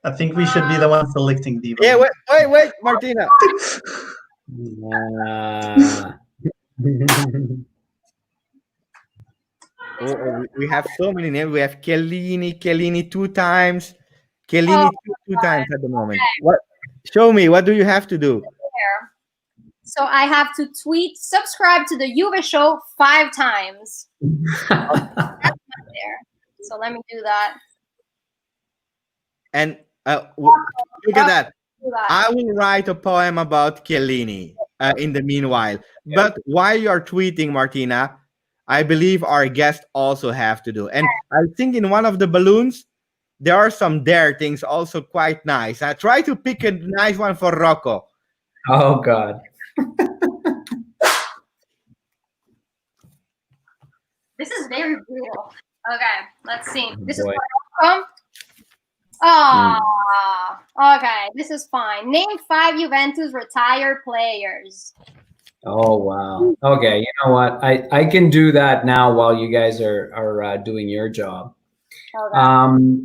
I think we should be the one selecting the. Yeah, wait, Martina. We have so many names. We have Chiellini 2 times, Chiellini two times at the moment. Okay. What? Show me. What do you have to do? So I have to subscribe to the YouVe Show 5 times. That's not there. So let me do that. And look at that. I will write a poem about Chiellini in the meanwhile. But while you're tweeting, Martina, I believe our guests also have to do. And I think in one of the balloons, there are some dare things also quite nice. I try to pick a nice one for Rocco. Oh, God. This is very brutal. Okay, let's see. This is for Rocco. Oh, Okay, this is fine. Name 5 Juventus retired players. Oh wow. Okay, you know what? I can do that now while you guys are doing your job. Okay.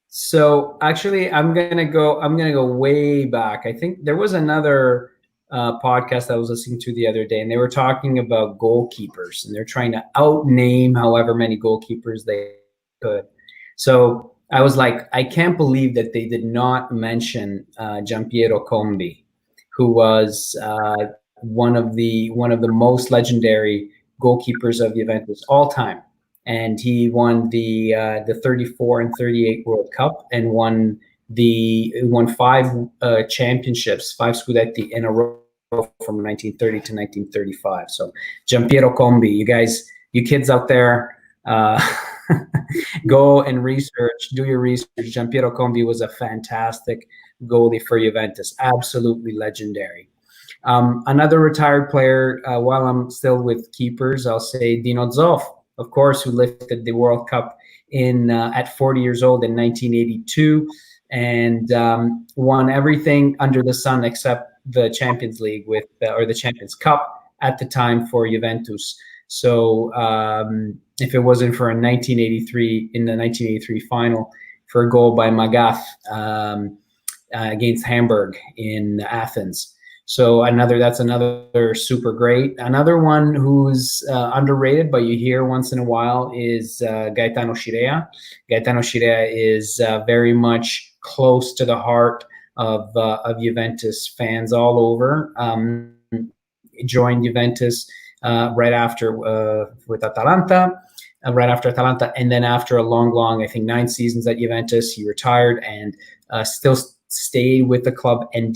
So actually, I'm gonna go way back. I think there was another podcast I was listening to the other day, and they were talking about goalkeepers, and they're trying to outname however many goalkeepers they could. So I was like, I can't believe that they did not mention Giampiero Combi, who was one of the most legendary goalkeepers of Juventus all time, and he won the 34 and 38 World Cup and won 5 championships, 5 scudetti in a row from 1930 to 1935. So Giampiero Combi, you kids out there, go and do your research. Giampiero Combi was a fantastic goalie for Juventus, absolutely legendary. Another retired player, while I'm still with keepers, I'll say Dino Zoff, of course, who lifted the World Cup at 40 years old in 1982, and won everything under the sun except the Champions League or the Champions Cup at the time for Juventus. So if it wasn't for in the 1983 final for a goal by Magath against Hamburg in Athens. So that's another super great. Another one who's underrated, but you hear once in a while, is Gaetano Scirea. Gaetano Scirea is very much close to the heart of Juventus fans all over. Joined Juventus right after with Atalanta. Right after Atalanta, and then after a long, I think 9 seasons at Juventus, he retired and still stayed with the club and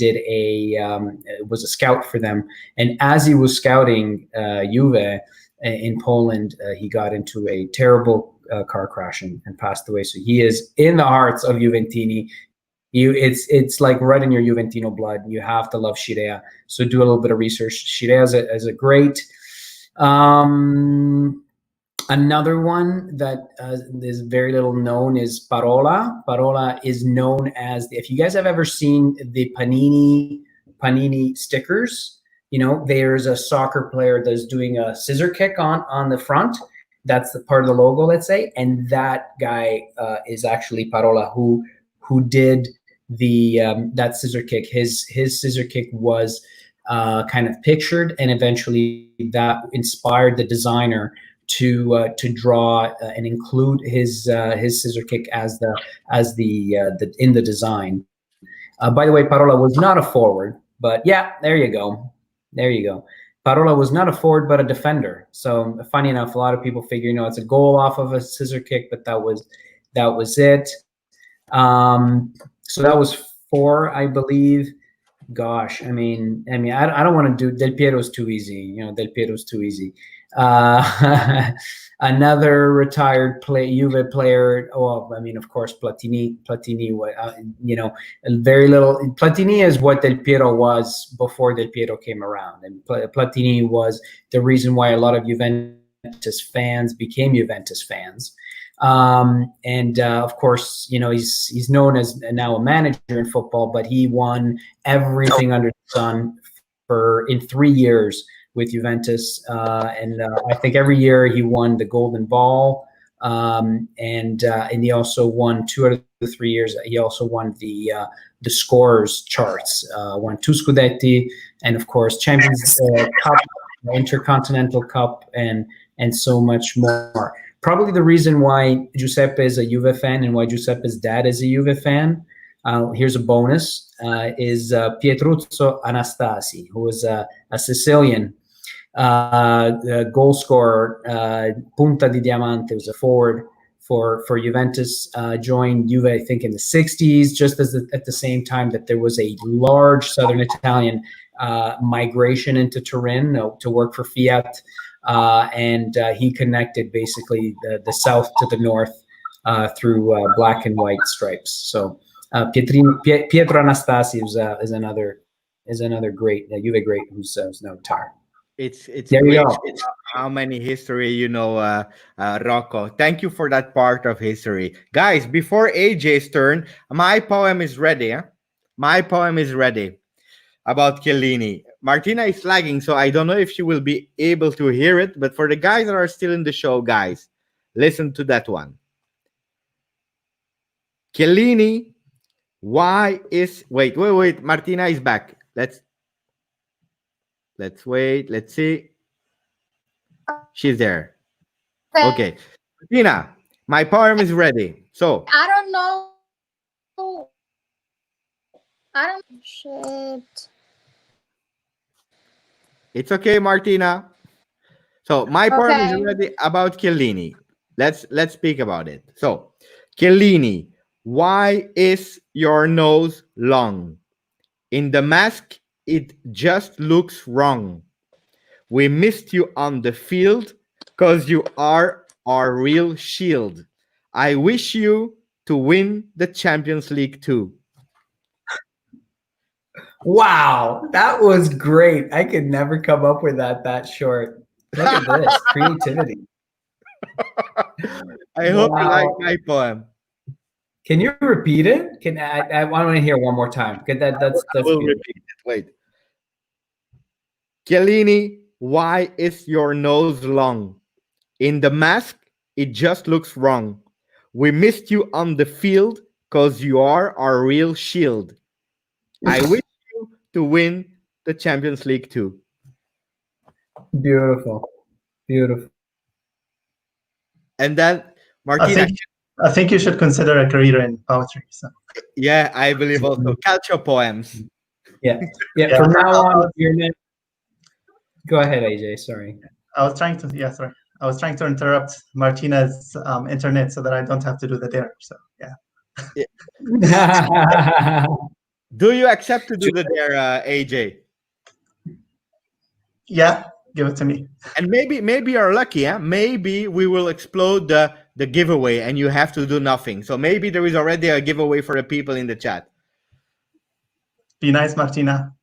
was a scout for them. And as he was scouting Juve in Poland, he got into a terrible car crash and passed away. So he is in the hearts of Juventini. It's like right in your Juventino blood. You have to love Scirea. So do a little bit of research. Scirea is a great. Another one that is very little known is Parola. Parola is known as, if you guys have ever seen the Panini stickers, there's a soccer player that's doing a scissor kick on the front. That's the part of the logo, let's say, and that guy is actually Parola, who did that scissor kick. His scissor kick was kind of pictured, and eventually that inspired the designer to draw and include his scissor kick as the in the design. By the way, Parola was not a forward, but yeah, there you go. Parola was not a forward, but a defender. So funny enough, a lot of people figure, it's a goal off of a scissor kick, but that was it. So that was 4, I believe. Gosh, I mean, I don't want to do Del Piero's too easy. Del Piero's too easy. Another retired Juve player. Well, of course, Platini. Very little. Platini is what Del Piero was before Del Piero came around, and Platini was the reason why a lot of Juventus fans became Juventus fans. And of course, he's known as now a manager in football, but he won everything under the sun in 3 years with Juventus, and I think every year he won the Golden Ball, and he also won 2 out of the 3 years. He also won the scorers charts, won 2 Scudetti, and of course Champions Cup, Intercontinental Cup, and so much more. Probably the reason why Giuseppe is a Juve fan and why Giuseppe's dad is a Juve fan, here's a bonus, is Pietruzzo Anastasi, who was a Sicilian goal scorer, punta di diamante, was a forward for Juventus, joined Juve, I think, in the 60s, just at the same time that there was a large Southern Italian migration into Turin to work for Fiat. And he connected basically the south to the north through black and white stripes. So Pietro Anastasi is another great Juve great who's now retired. It's There you great go. how many history Rocco. Thank you for that part of history, guys. Before AJ's turn, my poem is ready. my poem is ready about Chiellini. Martina is lagging, so I don't know if she will be able to hear it. But for the guys that are still in the show, guys, listen to that one. Chiellini, why is wait. Martina is back. Let's wait. Let's see. She's there. Okay. Martina, my poem is ready. So I don't know. Shit. it's okay, Martina. So my poem is Okay. ready about Chiellini. Let's speak about it. So, Chiellini, why is your nose long? In the mask, it just looks wrong. We missed you on the field because you are our real shield. I wish you to win the Champions League too. Wow, that was great. I could never come up with that short. Look at this creativity. I hope you Wow. like my poem. Can you repeat it? Can I want to hear one more time? That's We'll beautiful. repeat it. Wait. Chiellini, why is your nose long? In the mask, it just looks wrong. We missed you on the field because you are our real shield. I wish you to win the Champions League too. Beautiful. And then Martina, I think you should consider a career in poetry. So. yeah, I believe also calcio poems. Yeah. From now on, you're not. Go ahead, AJ. Sorry. I was trying to interrupt Martina's internet so that I don't have to do the dare. So yeah. Do you accept to do the dare, AJ? Yeah, give it to me. And maybe you're lucky, huh? Maybe we will explode the giveaway and you have to do nothing. So maybe there is already a giveaway for the people in the chat. Be nice, Martina.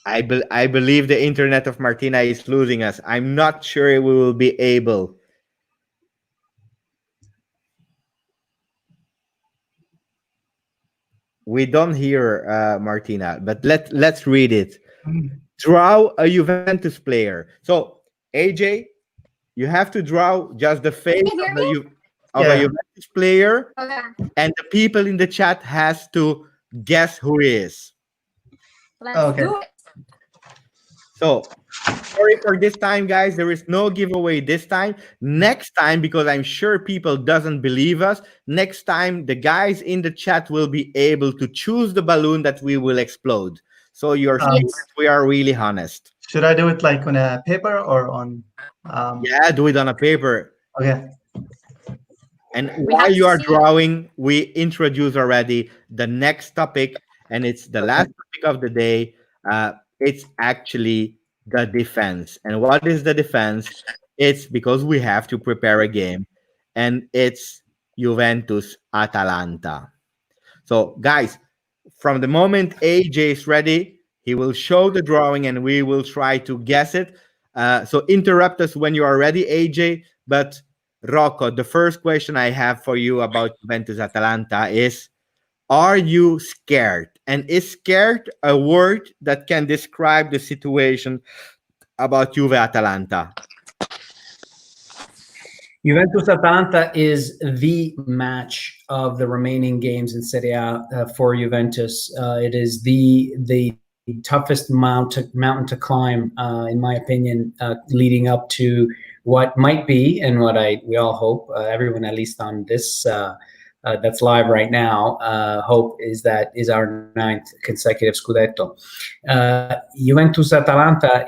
I believe the internet of Martina is losing us. I'm not sure we will be able. We don't hear Martina, but let's read it. Draw a Juventus player. So AJ, you have to draw just the face of a Juventus player, and the people in the chat has to guess who he is. Let's do it. So, sorry for this time, guys. There is no giveaway this time. Next time, because I'm sure people doesn't believe us, next time the guys in the chat will be able to choose the balloon that we will explode. So we are really honest. Should I do it like on a paper or on? Yeah, do it on a paper. Okay. And while you are drawing, we introduce already the next topic, and it's the last topic of the day. It's actually the defense. And what is the defense? It's because we have to prepare a game, and it's Juventus Atalanta. So, guys, from the moment AJ is ready, he will show the drawing and we will try to guess it. So interrupt us when you are ready, AJ. But Rocco, the first question I have for you about Juventus Atalanta is, are you scared? And is scared a word that can describe the situation about Juve Atalanta? Juventus Atalanta is the match of the remaining games in Serie A for Juventus. It is the toughest mountain to climb, in my opinion, leading up to what might be, and what we all hope, everyone at least on this that's live right now, hope is our 9th consecutive Scudetto. Juventus Atalanta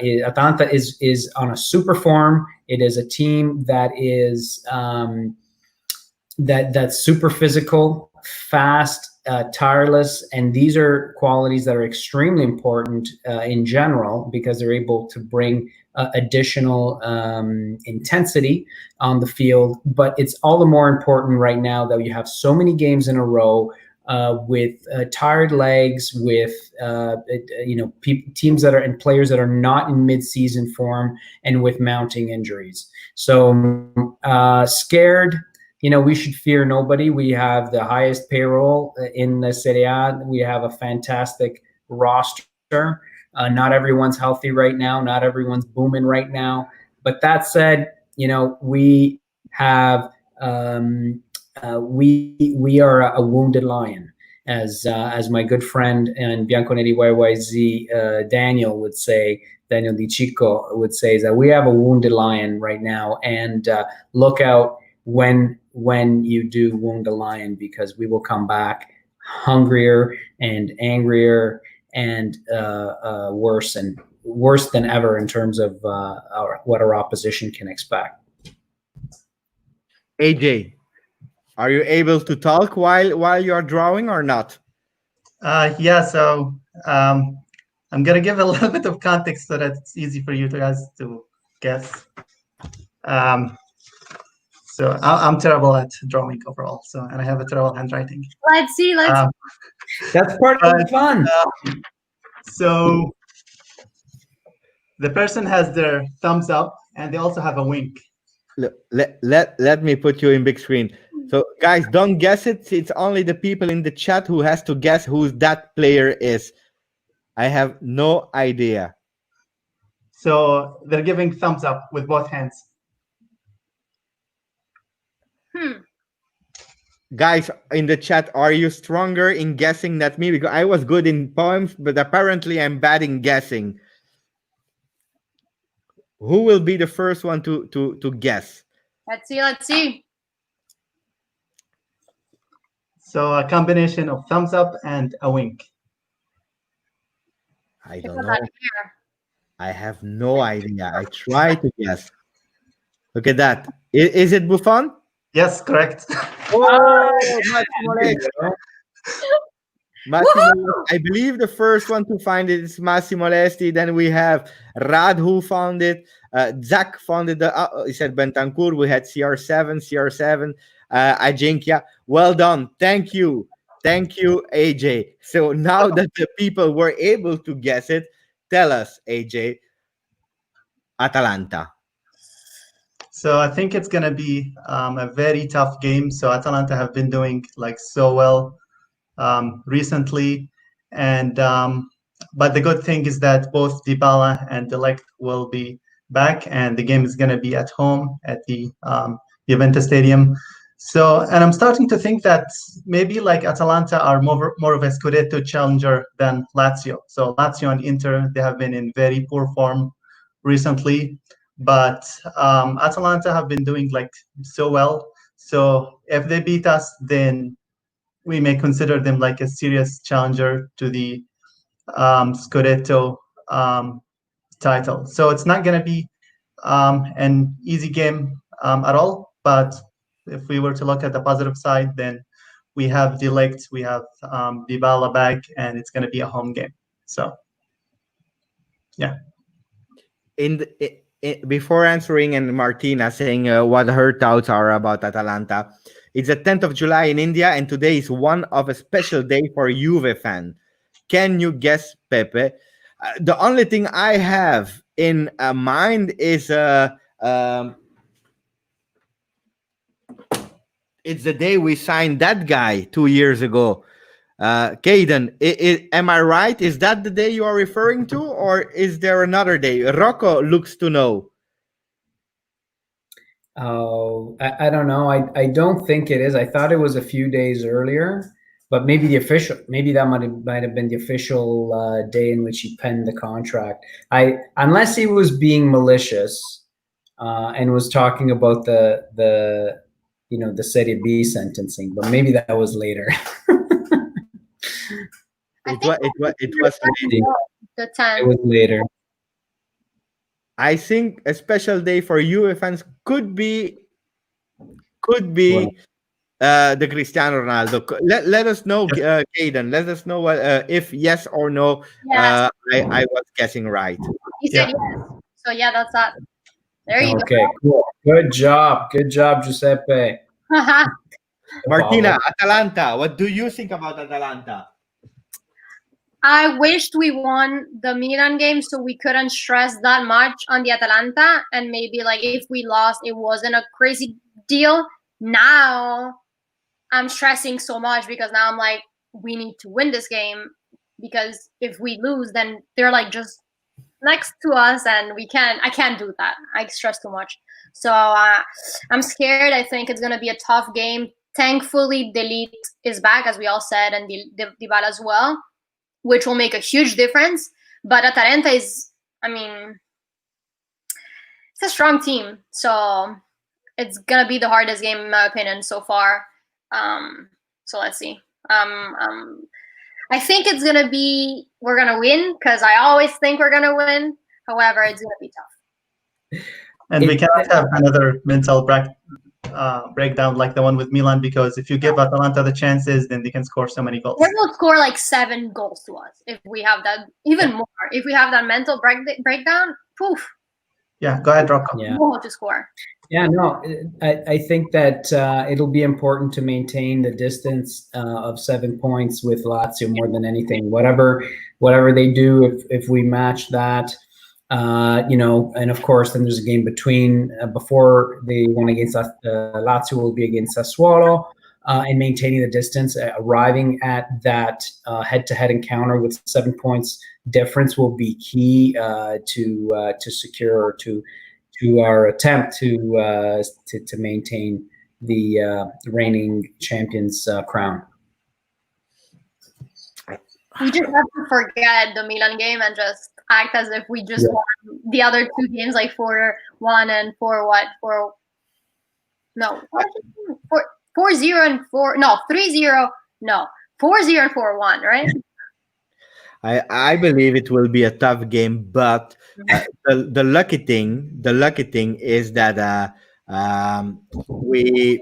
is on a super form. It is a team that is that's super physical, fast, tireless, and these are qualities that are extremely important in general, because they're able to bring additional intensity on the field. But it's all the more important right now that you have so many games in a row with tired legs, with teams that are and players that are not in mid-season form, and with mounting injuries. So scared. we should fear nobody. We have the highest payroll in the Serie A. We have a fantastic roster. Not everyone's healthy right now. Not everyone's booming right now. But that said, we have we are a wounded lion, as my good friend and Bianconeri YYZ Daniel would say. Daniel Di Chico would say, is that we have a wounded lion right now, and look out when you do wound a lion, because we will come back hungrier and angrier and worse than ever in terms of what our opposition can expect. AJ, are you able to talk while you're drawing or not? Yeah, so I'm gonna give a little bit of context so that it's easy for you guys to guess. So I'm terrible at drawing overall, and I have a terrible handwriting. Let's see. That's part of the fun. So the person has their thumbs up, and they also have a wink. Let me put you in big screen. So guys, don't guess it. It's only the people in the chat who has to guess who that player is. I have no idea. So they're giving thumbs up with both hands. Guys in the chat, are you stronger in guessing than me? Because I was good in poems, but apparently I'm bad in guessing. Who will be the first one to guess? Let's see. So a combination of thumbs up and a wink. I don't know. I have no idea. I try to guess. Look at that. Is it Buffon? Yes, correct. Oh, Massimo, I believe the first one to find it is Massimo Lesti. Then we have Rad who found it. Zach found it. He said Bentancur. We had CR7. Ajinkya. Well done. Thank you, AJ. So now that the people were able to guess it, tell us, AJ. Atalanta. So I think it's gonna be a very tough game. So Atalanta have been doing so well recently, and but the good thing is that both Dybala and De Ligt will be back, and the game is gonna be at home at the Juventus Stadium. So, and I'm starting to think that maybe Atalanta are more of a Scudetto challenger than Lazio. So Lazio and Inter, they have been in very poor form recently, but Atalanta have been doing so well. So if they beat us, then we may consider them a serious challenger to the Scudetto title. So it's not going to be an easy game at all, but if we were to look at the positive side, then we have De Ligt, we have Dybala back, and it's going to be a home game. So, yeah. Before answering, and Martina saying what her thoughts are about Atalanta, it's the 10th of July in India, and today is one of a special day for Juve fan. Can you guess, Pepe? The only thing I have in mind is it's the day we signed that guy 2 years ago. Caden, am I right? Is that the day you are referring to, or is there another day? Rocco looks to know. Oh, I don't know. I don't think it is. I thought it was a few days earlier, but maybe that might have been the official day in which he penned the contract. Unless he was being malicious and was talking about the Serie B sentencing, but maybe that was later. It was the 10th. It was later. I think a special day for Juve fans could be the Cristiano Ronaldo. Let us know, Caden. Let us know if yes or no. Yes. I was guessing right. He said yes. So yeah, that's that. There you go. Okay, cool. Good job, Giuseppe. Martina, Atalanta. What do you think about Atalanta? I wished we won the Milan game so we couldn't stress that much on the Atalanta, and maybe if we lost, it wasn't a crazy deal. now I'm stressing so much because now I'm like, we need to win this game, because if we lose, then they're like just next to us, and I can't do that. I stress too much. So I'm scared. I think it's gonna be a tough game. Thankfully, Delete is back, as we all said, and Dybala as well, which will make a huge difference. But Atalanta is, I mean, it's a strong team, so it's gonna be the hardest game in my opinion so far. So let's see. I think it's gonna be, we're gonna win, because I always think we're gonna win. However, it's gonna be tough. And we cannot have another mental breakdown like the one with Milan, because if you give Atalanta the chances, then they can score so many goals. They will score like 7 goals to us if we have that, even more. If we have that mental breakdown, poof. Yeah, go ahead, Rocco. Yeah. We'll have to score. Yeah, no, I think that it'll be important to maintain the distance of 7 points with Lazio more than anything. Whatever they do, if we match that, and of course, then there's a game between before the one against Lazio will be against Sassuolo, and maintaining the distance, arriving at that head-to-head encounter with 7 points difference will be key to secure to our attempt to maintain the reigning champions crown. We just have to forget the Milan game and just act as if we just won the other 2 games, like 4-1 and 4-0 and 3-0, 4-0 and 4-1, right? I believe it will be a tough game, but the lucky thing is that we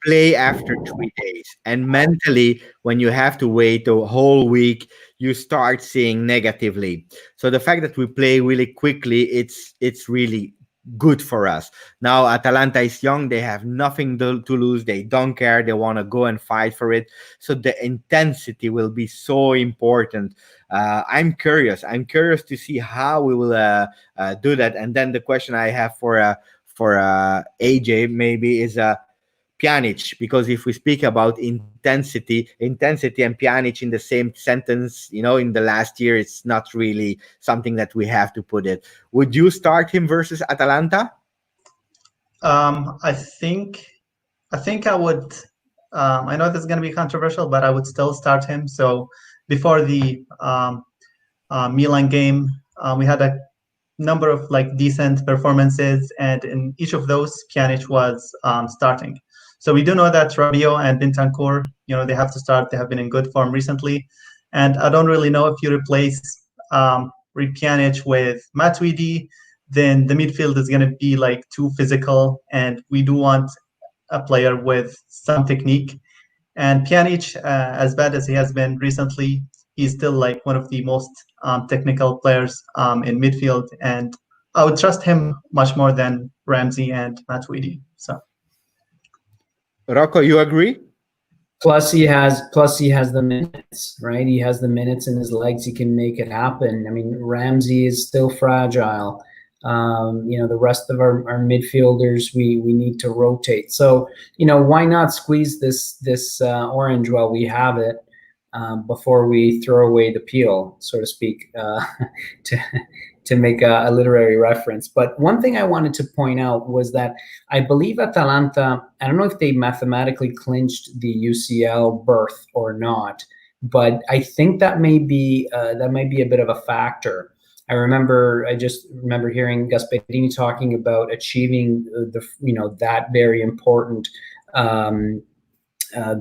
play after 3 days, and mentally, when you have to wait a whole week, you start seeing negatively. So the fact that we play really quickly, it's really good for us. Now Atalanta is young, they have nothing to lose, they don't care, they want to go and fight for it. So the intensity will be so important. I'm curious to see how we will do that. And then the question I have for AJ maybe is Pjanic, because if we speak about intensity and Pjanic in the same sentence, in the last year, it's not really something that we have to put it. Would you start him versus Atalanta? I think I would. I know this is going to be controversial, but I would still start him. So before the Milan game, we had a number of decent performances, and in each of those, Pjanic was starting. So we do know that Rabiot and Bentancur, they have to start. They have been in good form recently, and I don't really know if you replace Pjanic with Matuidi, then the midfield is going to be too physical, and we do want a player with some technique. And Pjanic, as bad as he has been recently, he's still one of the most technical players in midfield, and I would trust him much more than Ramsey and Matuidi. So, Rocco, you agree? Plus he has the minutes, right? He has the minutes in his legs. He can make it happen. I mean, Ramsey is still fragile. The rest of our midfielders, we need to rotate. So, why not squeeze this orange while we have it before we throw away the peel, so to speak, to make a literary reference. But one thing I wanted to point out was that I believe Atalanta, I don't know if they mathematically clinched the UCL berth or not, but I think that may be a bit of a factor. I just remember hearing Gasperini talking about achieving that very important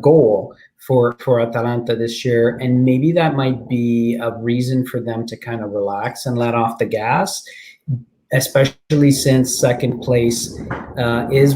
goal for Atalanta this year, and maybe that might be a reason for them to kind of relax and let off the gas, especially since second place is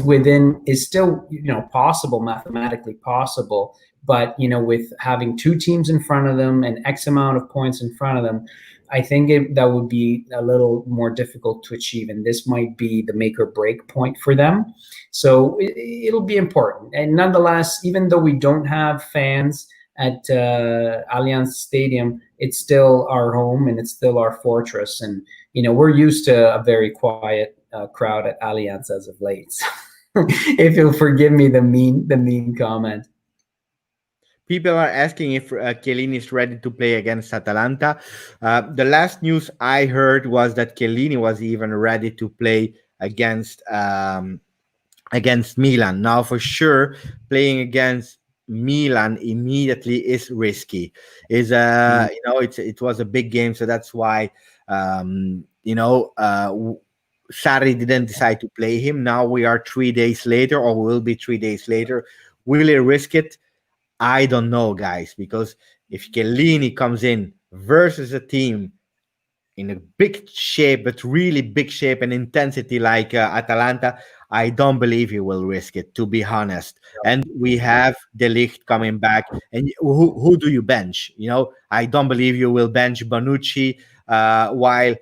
still possible, mathematically possible, but with having 2 teams in front of them and X amount of points in front of them, I think that would be a little more difficult to achieve, and this might be the make or break point for them. So it'll be important. And nonetheless, even though we don't have fans at Allianz Stadium, it's still our home and it's still our fortress. And, we're used to a very quiet crowd at Allianz as of late. if you'll forgive me the mean comment. People are asking if Chiellini is ready to play against Atalanta. The last news I heard was that Chiellini was even ready to play against Milan. Now, for sure, playing against Milan immediately is risky. It was a big game, so that's why Sarri didn't decide to play him. Now we are 3 days later, or will be 3 days later. Will he risk it? I don't know, guys, because if Chiellini comes in versus a team in a big shape, but really big shape and intensity like Atalanta, I don't believe he will risk it, to be honest. And we have De Ligt coming back. And who do you bench? I don't believe you will bench Bonucci, while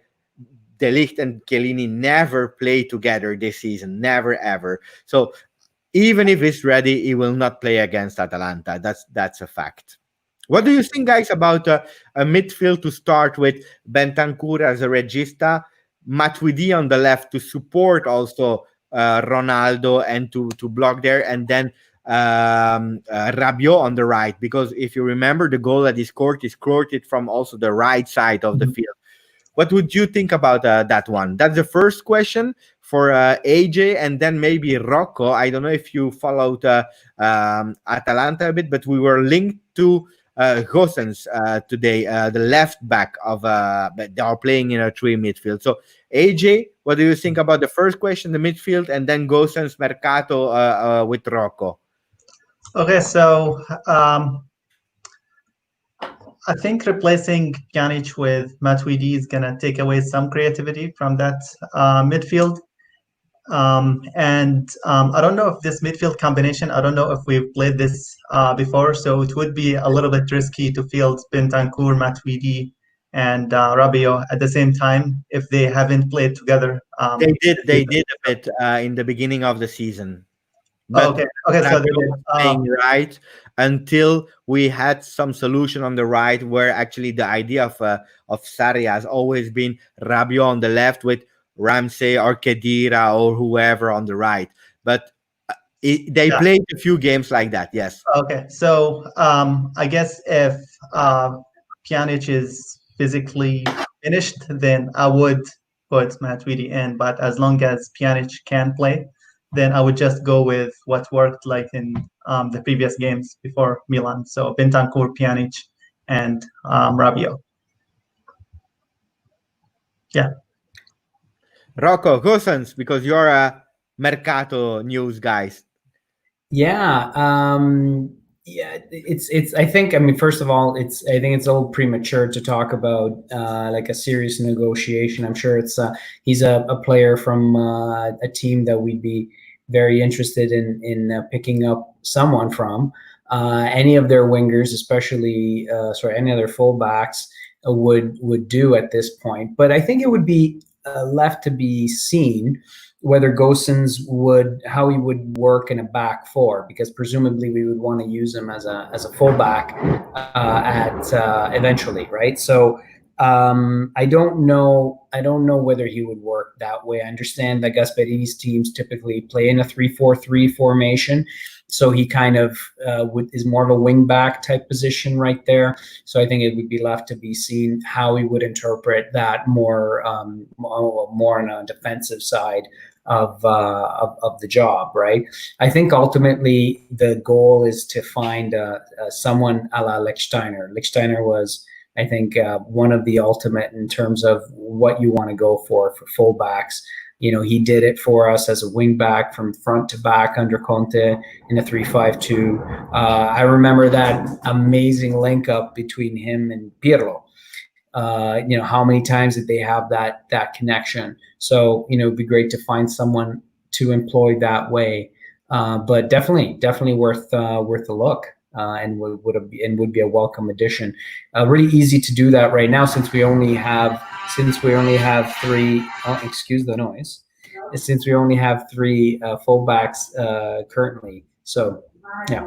De Ligt and Chiellini never play together this season. Never, ever. So even if he's ready, he will not play against Atalanta. That's a fact. What do you think, guys, about a midfield to start with Bentancur as a regista, Matuidi on the left to support also Ronaldo and to block there, and then Rabiot on the right? Because if you remember, the goal that he scored it from also the right side of the field. What would you think about that one? That's the first question for AJ, and then maybe Rocco. I don't know if you followed Atalanta a bit, but we were linked to Gosens today, the left back of. But they are playing in a 3 midfield. So AJ, what do you think about the first question, the midfield, and then Gosens Mercato with Rocco? Okay, so I think replacing Pjanic with Matuidi is going to take away some creativity from that midfield. I don't know if this midfield combination, I don't know if we've played this before, so it would be a little bit risky to field Bentancur, Matuidi, and Rabiot at the same time if they haven't played together. They did a bit in the beginning of the season. But okay, so they was playing right until we had some solution on the right, where actually the idea of Sarri has always been Rabiot on the left with Ramsey or Khedira or whoever on the right. But they played a few games like that, yes. Okay, so I guess if Pjanic is physically finished, then I would put Matuidi in. But as long as Pjanic can play, then I would just go with what worked like in the previous games before Milan. So Bentancur, Pjanic, and Rabiot. Yeah. Rocco, Gosens, because you're a Mercato news guys. Yeah. It's I think, I mean, first of all, I think it's a little premature to talk about like a serious negotiation. I'm sure he's a player from a team that we'd be very interested in picking up someone from. Any of their wingers, especially any other fullbacks would do at this point. But I think it would be left to be seen whether Gosens how he would work in a back four, because presumably we would want to use him as a fullback eventually, right? So I don't know whether he would work that way. I understand that Gasperini's teams typically play in a 3-4-3 formation, so he kind of is more of a wing back type position right there. So I think it would be left to be seen how he would interpret that more on a defensive side of the job, right? I think ultimately the goal is to find someone a la Lichtsteiner. Lichtsteiner was, I think, one of the ultimate in terms of what you want to go for fullbacks. You know, he did it for us as a wing back from front to back under Conte in a 3-5-2. I remember that amazing link up between him and Pirlo. How many times did they have that connection? So, it'd be great to find someone to employ that way. But definitely worth a look. And would be a welcome addition. Really easy to do that right now since we only have three. Oh, excuse the noise. Since we only have three fullbacks currently, so yeah,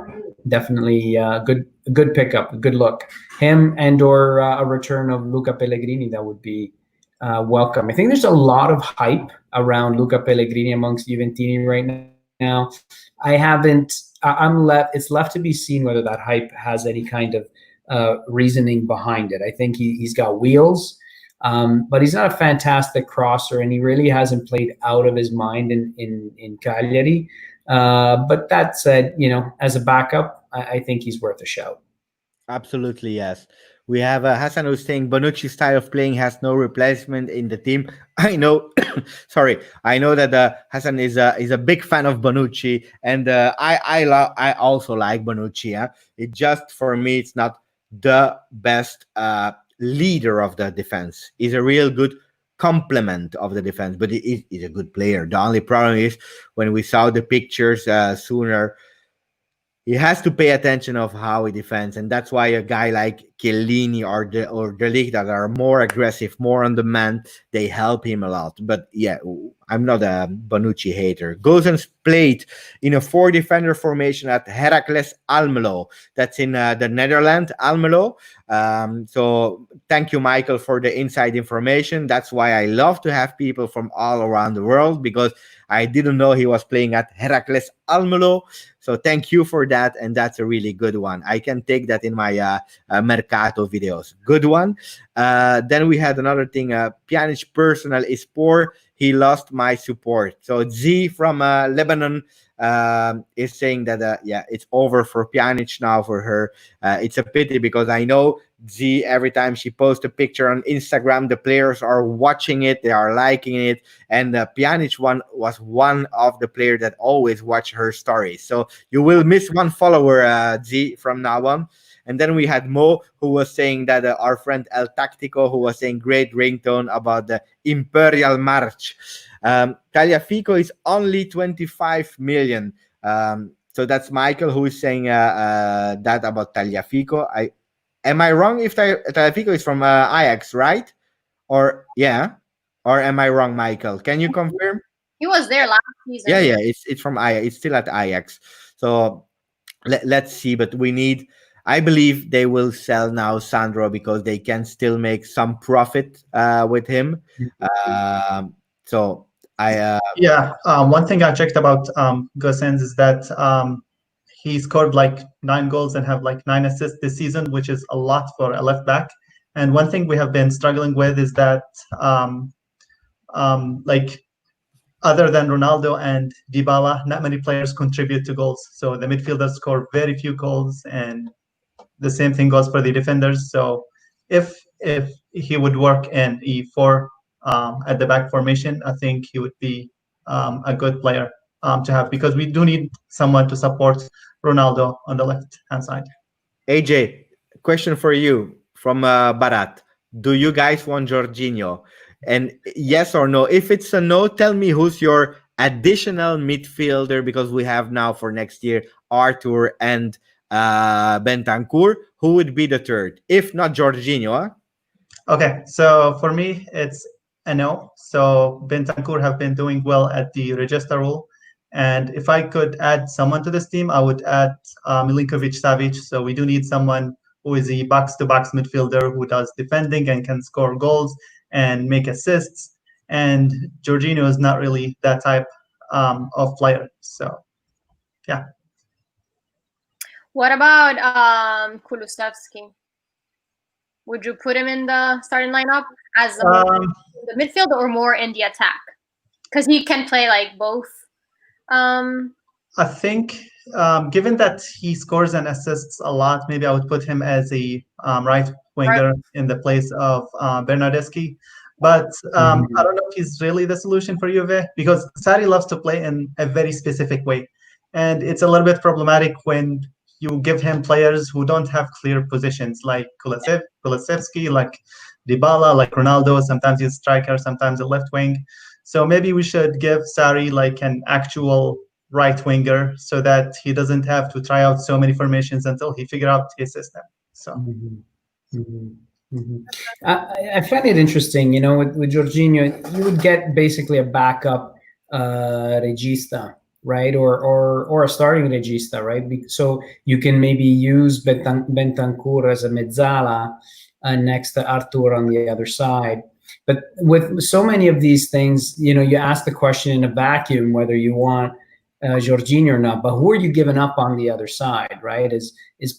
definitely good pickup, good look. Him and/or a return of Luca Pellegrini, that would be welcome. I think there's a lot of hype around Luca Pellegrini amongst Juventini right now. now. I'm left. It's left to be seen whether that hype has any kind of reasoning behind it. I think he's got wheels, but he's not a fantastic crosser, and he really hasn't played out of his mind in Cagliari. But that said, as a backup, I think he's worth a shout. Absolutely, yes. We have Hassan who's saying Bonucci's style of playing has no replacement in the team. I know, sorry, I know that Hassan is a big fan of Bonucci, and I also like Bonucci. Yeah? It just for me, it's not the best leader of the defense. He's a real good complement of the defense, but he's a good player. The only problem is when we saw the pictures sooner. He has to pay attention of how he defends, and that's why a guy like Chiellini or the league that are more aggressive, more on the man, they help him a lot. But yeah, I'm not a Bonucci hater. Gozens played in a 4-defender formation at Heracles Almelo. That's in the Netherlands, Almelo. So thank you, Michael, for the inside information. That's why I love to have people from all around the world, because I didn't know he was playing at Heracles Almelo. So thank you for that, and that's a really good one. I can take that in my Mercato videos. Good one. Then we had another thing. Pjanic personal is poor. He lost my support. So Z from Lebanon is saying that it's over for Pjanic now for her. It's a pity because I know Z, every time she posts a picture on Instagram, the players are watching it, they are liking it, and Pjanic was one of the players that always watch her stories. So you will miss one follower, Z, from now on. And then we had Mo, who was saying that our friend El Tactico, who was saying great ringtone about the Imperial March. Tagliafico is only 25 million. So that's Michael who is saying that about Tagliafico. Am I wrong if Tagliafico is from Ajax, right? Or yeah? Or am I wrong, Michael? Can you confirm? He was there last season. Yeah, it's from Ajax. It's still at Ajax. So let's see. But we need. I believe they will sell now Sandro because they can still make some profit with him. So I one thing I checked about Gosens is that he scored like 9 goals and have like 9 assists this season, which is a lot for a left back. And one thing we have been struggling with is that like other than Ronaldo and Dybala, not many players contribute to goals. So the midfielders score very few goals, and the same thing goes for the defenders. So if he would work in E4 at the back formation, I think he would be a good player to have, because we do need someone to support Ronaldo on the left-hand side. AJ, question for you from Barat. Do you guys want Jorginho? And yes or no? If it's a no, tell me who's your additional midfielder, because we have now for next year Arthur and Bentancur. Who would be the third? If not Jorginho, huh? Okay, so for me, it's a no. So Bentancur have been doing well at the Register role. And if I could add someone to this team, I would add Milinkovic-Savic. So we do need someone who is a box-to-box midfielder who does defending and can score goals and make assists. And Jorginho is not really that type of player. So, yeah. What about Kulusevski? Would you put him in the starting lineup as the midfield or more in the attack? Because he can play like both. I think, given that he scores and assists a lot, maybe I would put him as a right winger in the place of Bernardeschi. But I don't know if he's really the solution for Juve, because Sarri loves to play in a very specific way. And it's a little bit problematic when you give him players who don't have clear positions, like Kulusevski, like Dybala, like Ronaldo. Sometimes he's a striker, sometimes a left wing. So maybe we should give Sarri like an actual right winger, so that he doesn't have to try out so many formations until he figure out his system. So I find it interesting, with Jorginho, you would get basically a backup regista, right? Or a starting regista, right? So you can maybe use Bentancur as a mezzala next to Artur on the other side. But with so many of these things, you ask the question in a vacuum whether you want Jorginho or not, but who are you giving up on the other side, right? Is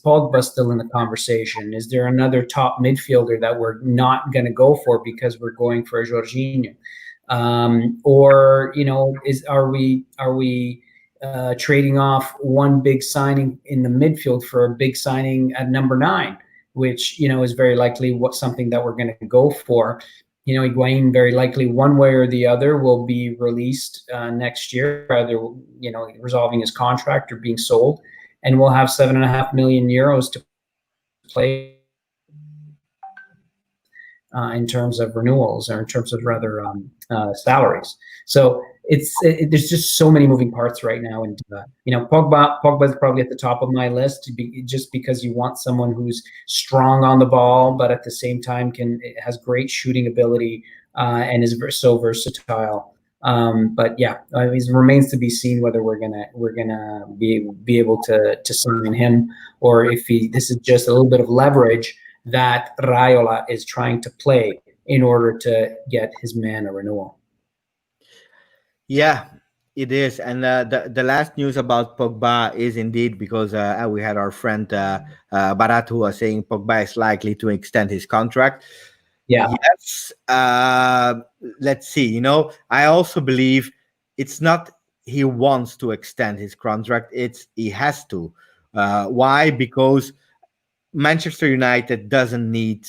Pogba still in the conversation? Is there another top midfielder that we're not going to go for because we're going for a Jorginho? Or are we trading off one big signing in the midfield for a big signing at number 9, which is very likely something that we're going to go for. Higuain very likely one way or the other will be released next year, either resolving his contract or being sold, and we'll have 7.5 million euros to play in terms of renewals, or in terms of rather salaries. So there's just so many moving parts right now, and Pogba is probably at the top of my list, just because you want someone who's strong on the ball, but at the same time has great shooting ability and is so versatile. But yeah, it remains to be seen whether we're gonna be able to sign him, or if this is just a little bit of leverage that Raiola is trying to play in order to get his man a renewal. Yeah, it is. And the last news about Pogba is indeed because we had our friend Barat who was saying Pogba is likely to extend his contract. Yeah. Yes. Let's see. I also believe it's not he wants to extend his contract. It's he has to. Why? Because Manchester United didn't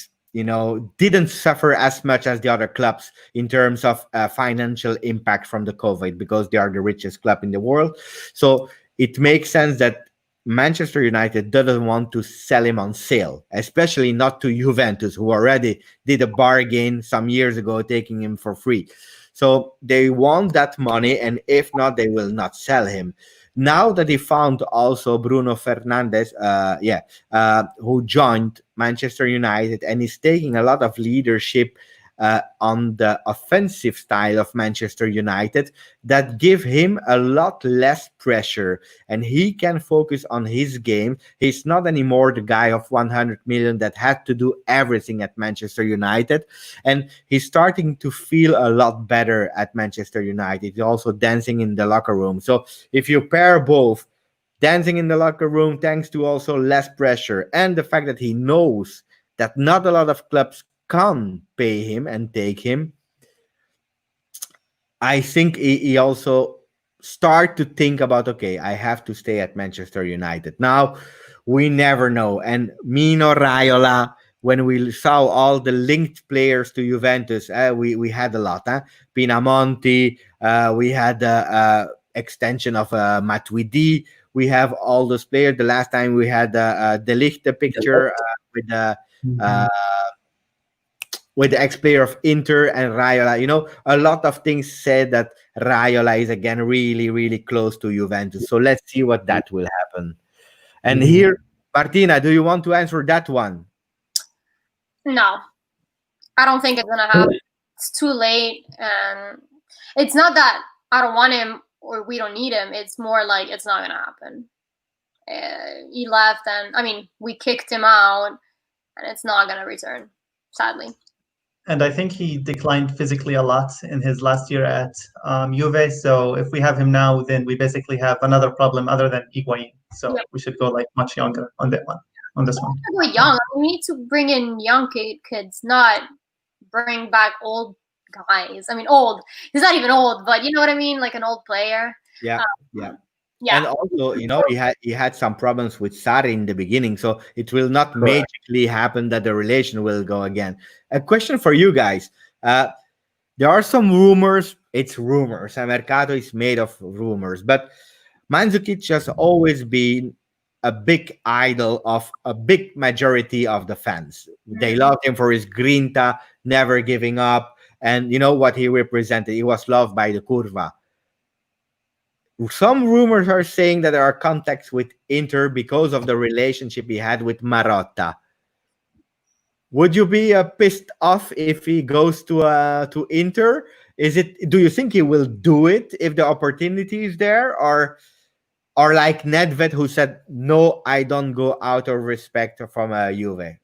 suffer as much as the other clubs in terms of financial impact from the COVID, because they are the richest club in the world. So it makes sense that Manchester United doesn't want to sell him on sale, especially not to Juventus, who already did a bargain some years ago, taking him for free. So they want that money, and if not, they will not sell him. Now that he found also Bruno Fernandes, who joined Manchester United and is taking a lot of leadership on the offensive style of Manchester United, that give him a lot less pressure, and he can focus on his game. He's not anymore the guy of 100 million that had to do everything at Manchester United, and he's starting to feel a lot better at Manchester United. He's also dancing in the locker room. So if you pair both, dancing in the locker room thanks to also less pressure, and the fact that he knows that not a lot of clubs can pay him and take him, I think he also start to think about, okay, I have to stay at Manchester United. Now, we never know. And Mino Raiola, when we saw all the linked players to Juventus, we had a lot. Pinamonti, we had the extension of Matuidi. We have all those players. The last time we had De Ligt picture with the ex-player of Inter and Raiola. A lot of things said that Raiola is again really, really close to Juventus. So let's see what that will happen. And here, Martina, do you want to answer that one? No, I don't think it's gonna happen. It's too late, and it's not that I don't want him or we don't need him. It's more like it's not gonna happen. He left, and we kicked him out, and it's not gonna return, sadly. And I think he declined physically a lot in his last year at Juve. So if we have him now, then we basically have another problem other than Higuain. So we should go much younger on that one. On this one, go young. We need to bring in young kids, not bring back old guys. Old. He's not even old, but you know what I mean, like an old player. Yeah. And also, he had some problems with Sarri in the beginning, so it will not magically happen that the relation will go again. A question for you guys. There are some rumors. It's rumors. Mercato is made of rumors. But Mandzukic has always been a big idol of a big majority of the fans. They loved him for his grinta, never giving up. And you know what he represented? He was loved by the Curva. Some rumors are saying that there are contacts with Inter because of the relationship he had with Marotta. Would you be pissed off if he goes to Inter? Do you think he will do it if the opportunity is there, or like Nedved, who said, "No, I don't go out of respect from Juve"?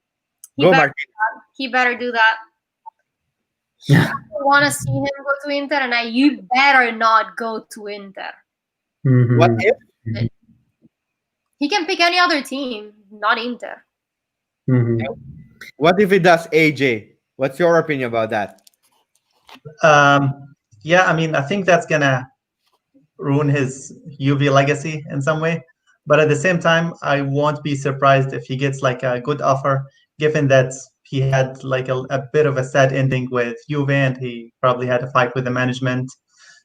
He better do that. I want to see him go to Inter, and you better not go to Inter. What Mhm. if? He can pick any other team, not Inter. Mhm. What if it does, AJ? What's your opinion about that? Yeah, I mean, I think that's gonna ruin his UV legacy in some way. But at the same time, I won't be surprised if he gets like a good offer, given that he had like a bit of a sad ending with Juve and he probably had a fight with the management.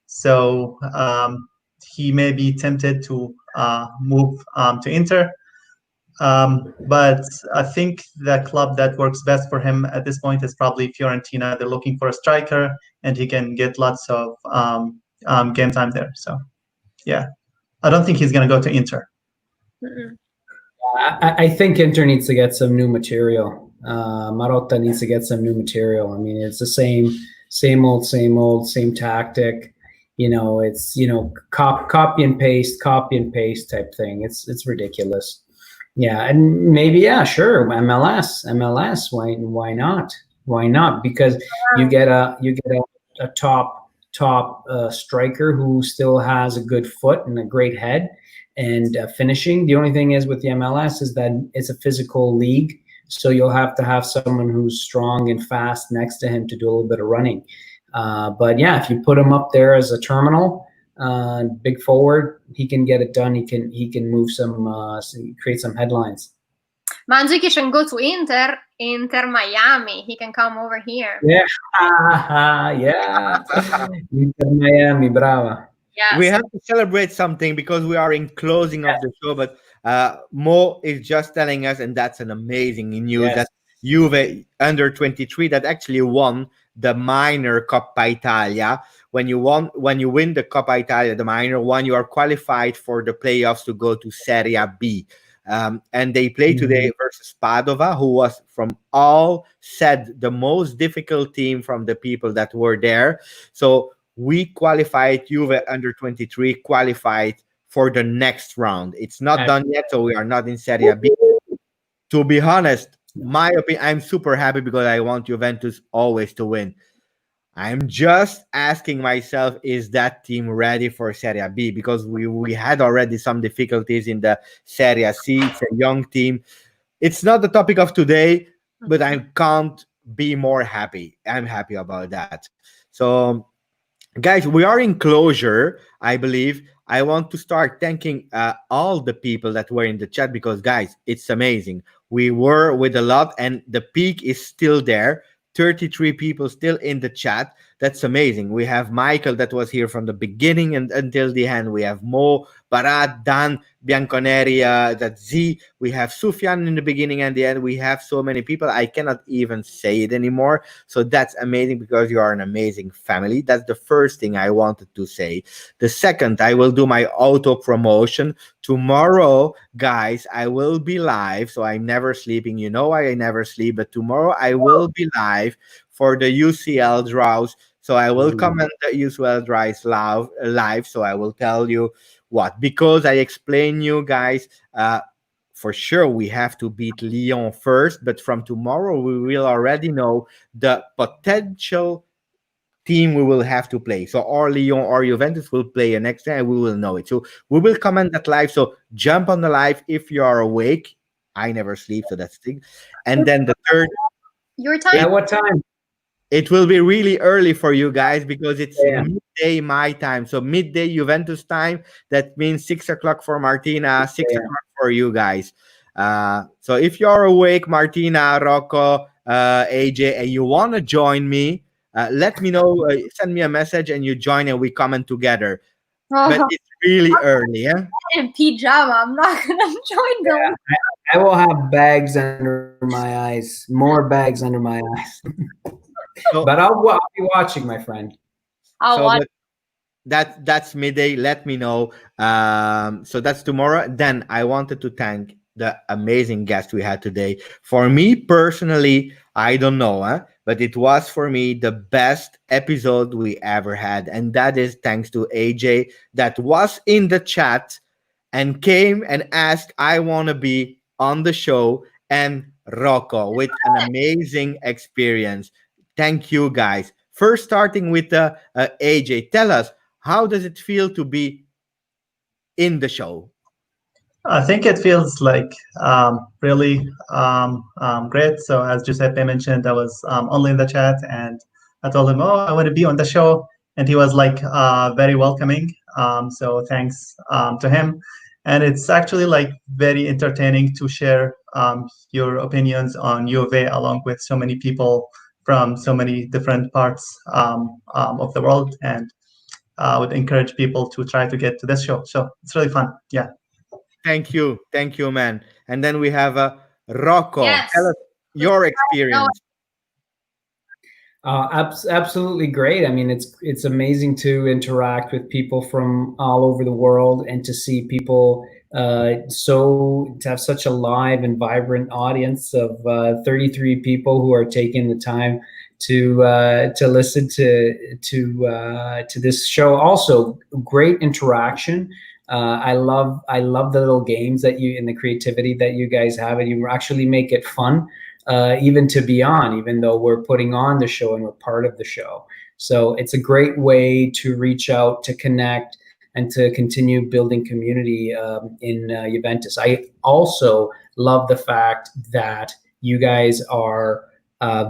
So he may be tempted to move to Inter. But I think the club that works best for him at this point is probably Fiorentina. They're looking for a striker, and he can get lots of game time there. So, yeah, I don't think he's going to go to Inter. Mm-mm. I think Inter needs to get some new material. Marotta needs to get some new material. I mean, it's the same old, same tactic. It's copy and paste type thing. It's ridiculous. Yeah, and maybe sure, MLS. Why not? Why not? Because you get a top striker who still has a good foot and a great head and finishing. The only thing is with the MLS is that it's a physical league, so you'll have to have someone who's strong and fast next to him to do a little bit of running. But yeah, if you put him up there as a terminal, big forward, he can get it done. He can move create some headlines. Mandzukic can go to Inter Miami. He can come over here. Yeah, yeah. Inter Miami, brava. We Yes. have to celebrate something because we are in closing of the show, but Mo is just telling us, and that's an amazing news, Yes. that Juve under 23 that actually won the minor Coppa Italia. When you win the Coppa Italia, the minor one, you are qualified for the playoffs to go to Serie B. And they play today versus Padova, who was from all said the most difficult team from the people that were there. So we qualified, Juve under 23 qualified for the next round. It's not done yet, so we are not in Serie B. To be honest, my opinion, I'm super happy because I want Juventus always to win. I'm just asking myself, is that team ready for Serie B? Because we had already some difficulties in the Serie C. It's a young team. It's not the topic of today, but I can't be more happy. I'm happy about that. So guys, we are in closure, I believe. I want to start thanking all the people that were in the chat because guys, it's amazing. We were with a lot and the peak is still there. 33 people still in the chat. That's amazing. We have Michael that was here from the beginning and until the end. We have Mo, Barat, Dan, Bianconeri, that's Z. We have Sufyan in the beginning and the end. We have so many people. I cannot even say it anymore. So that's amazing because you are an amazing family. That's the first thing I wanted to say. The second, I will do my auto promotion. Tomorrow, guys, I will be live. So I'm never sleeping. You know I never sleep, but tomorrow I will be live for the UCL draws. So I will comment the UCL draws live. So I will tell you what, because I explain you guys, for sure we have to beat Lyon first, but from tomorrow we will already know the potential team we will have to play. So or Lyon or Juventus will play next time and we will know it. So we will comment that live. So jump on the live if you are awake. I never sleep, so that's the thing. And then the third, Your time? At what time? it will be really early for you guys because it's Yeah. midday my time. So midday Juventus time. That means 6 o'clock for Martina, 6 o'clock for you guys. So if you're awake, Martina, Rocco, AJ, and you want to join me, let me know. Send me a message and you join and we comment together. But Oh, it's really early, yeah? in pajama. I'm not gonna join them. I will have bags under my eyes, more bags under my eyes. So, But I'll be watching, my friend. I'll so watch. that's midday. Let me know. So that's tomorrow. Then I wanted to thank the amazing guest we had today. For me personally, I don't know, but it was for me the best episode we ever had, and that is thanks to AJ that was in the chat and came and asked, "I want to be on the show," and Rocco with an amazing experience. Thank you, guys. First, starting with AJ, tell us how does it feel to be in the show? I think it feels like really great. So as Giuseppe mentioned, I was only in the chat, and I told him, "Oh, I want to be on the show," and he was like very welcoming. So thanks to him, and it's actually like very entertaining to share your opinions on Juve along with so many people from so many different parts of the world, and would encourage people to try to get to this show. So it's really fun. Yeah. Thank you, man. And then we have Rocco. Yes. Tell us your experience. Absolutely great. I mean, it's amazing to interact with people from all over the world and to see people to have such a live and vibrant audience of 33 people who are taking the time to listen to this show. Also, great interaction. I love the little games that you and the creativity that you guys have, and you actually make it fun. Even to be on, even though we're putting on the show and we're part of the show. So it's a great way to reach out, to connect, and to continue building community in Juventus. I also love the fact that you guys are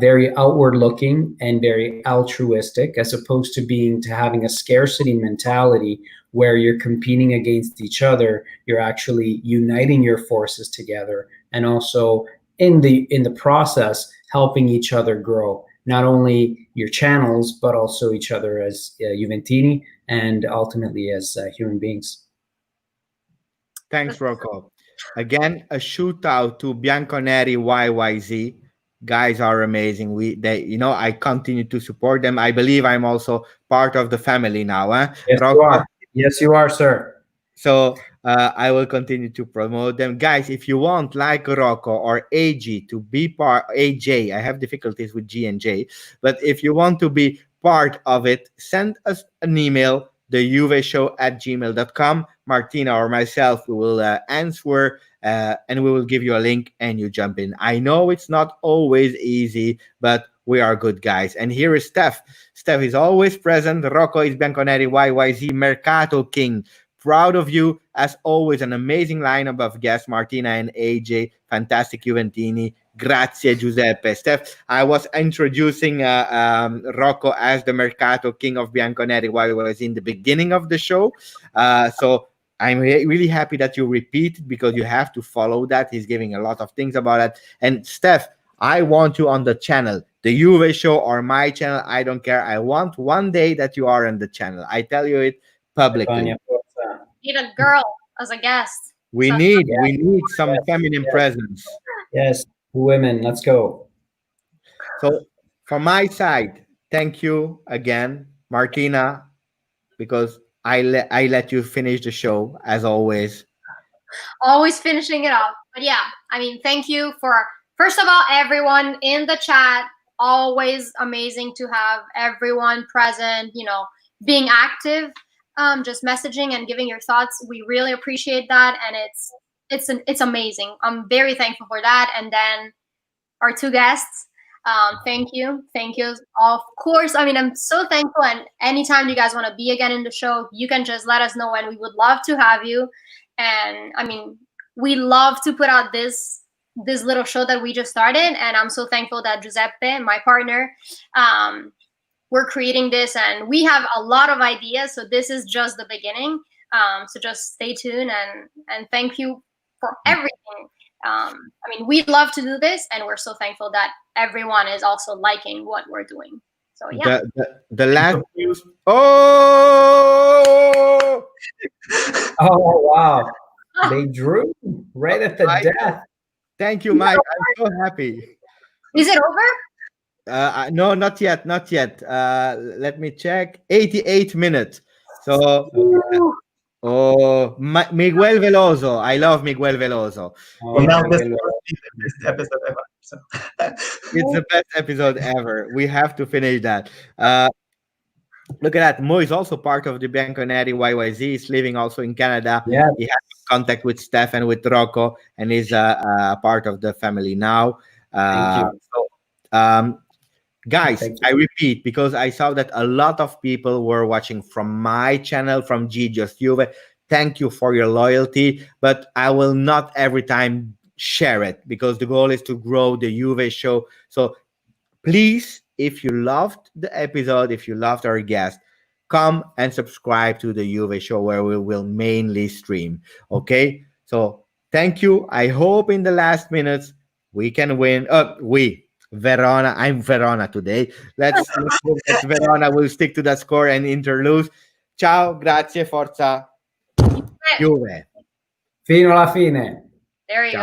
very outward looking and very altruistic, as opposed to having a scarcity mentality where you're competing against each other. You're actually uniting your forces together, and also in the process helping each other grow, not only your channels but also each other as Juventini and ultimately as human beings. Thanks, Rocco. Again, a shoot out to Bianconeri YYZ. Guys are amazing. I continue to support them. I believe I'm also part of the family now. Yes, Rocco? you are. Yes, you are, sir. So I will continue to promote them. Guys, if you want, like Rocco or AJ, to be part, AJ, I have difficulties with G and J, but if you want to be part of it, send us an email, theuveshow@gmail.com. Martina or myself, we will answer and we will give you a link and you jump in. I know it's not always easy, but we are good guys. And here is Steph. Steph is always present. Rocco is Bianconeri YYZ Mercato King. Proud of you, as always, an amazing lineup of guests, Martina and AJ, fantastic Juventini. Grazie, Giuseppe. Steph, I was introducing Rocco as the Mercato King of Bianconeri while I was in the beginning of the show. So I'm really happy that you repeat, because you have to follow that. He's giving a lot of things about it. And Steph, I want you on the channel, the YouVe Show or my channel. I don't care. I want one day that you are on the channel. I tell you it publicly. Need a girl as a guest. We need some feminine presence. Yes, women, let's go. So from my side, thank you again, Martina, because I let you finish the show as always. Always finishing it off. But yeah, I mean, thank you for, first of all, everyone in the chat. Always amazing to have everyone present, being active. Just messaging and giving your thoughts. We really appreciate that, and it's amazing. I'm very thankful for that. And then our two guests, thank you. Of course, I mean, I'm so thankful, and anytime you guys want to be again in the show, you can just let us know, and we would love to have you. And I mean, we love to put out this little show that we just started, and I'm so thankful that Giuseppe, my partner, we're creating this, and we have a lot of ideas. So this is just the beginning. So just stay tuned, and thank you for everything. I mean, we love to do this, and we're so thankful that everyone is also liking what we're doing. So yeah. The last news. Oh wow! They drew right at the death. Thank you, Mike. I'm so happy. Is it over? No, not yet. Let me check. 88 minutes. So, Miguel Veloso. I love Miguel Veloso. Well, now this is the best episode ever. So. It's the best episode ever. We have to finish that. Look at that. Mo is also part of the Bianconeri YYZ. He's living also in Canada. Yeah. He has contact with Steph and with Rocco, and is a part of the family now. Thank you. So, guys, I repeat, because I saw that a lot of people were watching from my channel, from G Just Juve. Thank you for your loyalty, but I will not every time share it because the goal is to grow the Juve show. So please, if you loved the episode, if you loved our guest, come and subscribe to the Juve show where we will mainly stream. Okay? So thank you. I hope in the last minutes we can win. Verona. I'm Verona today. Let's hope that Verona will stick to the score and interlose. Ciao, grazie, forza, Juve. Fino alla fine. There you Ciao. go.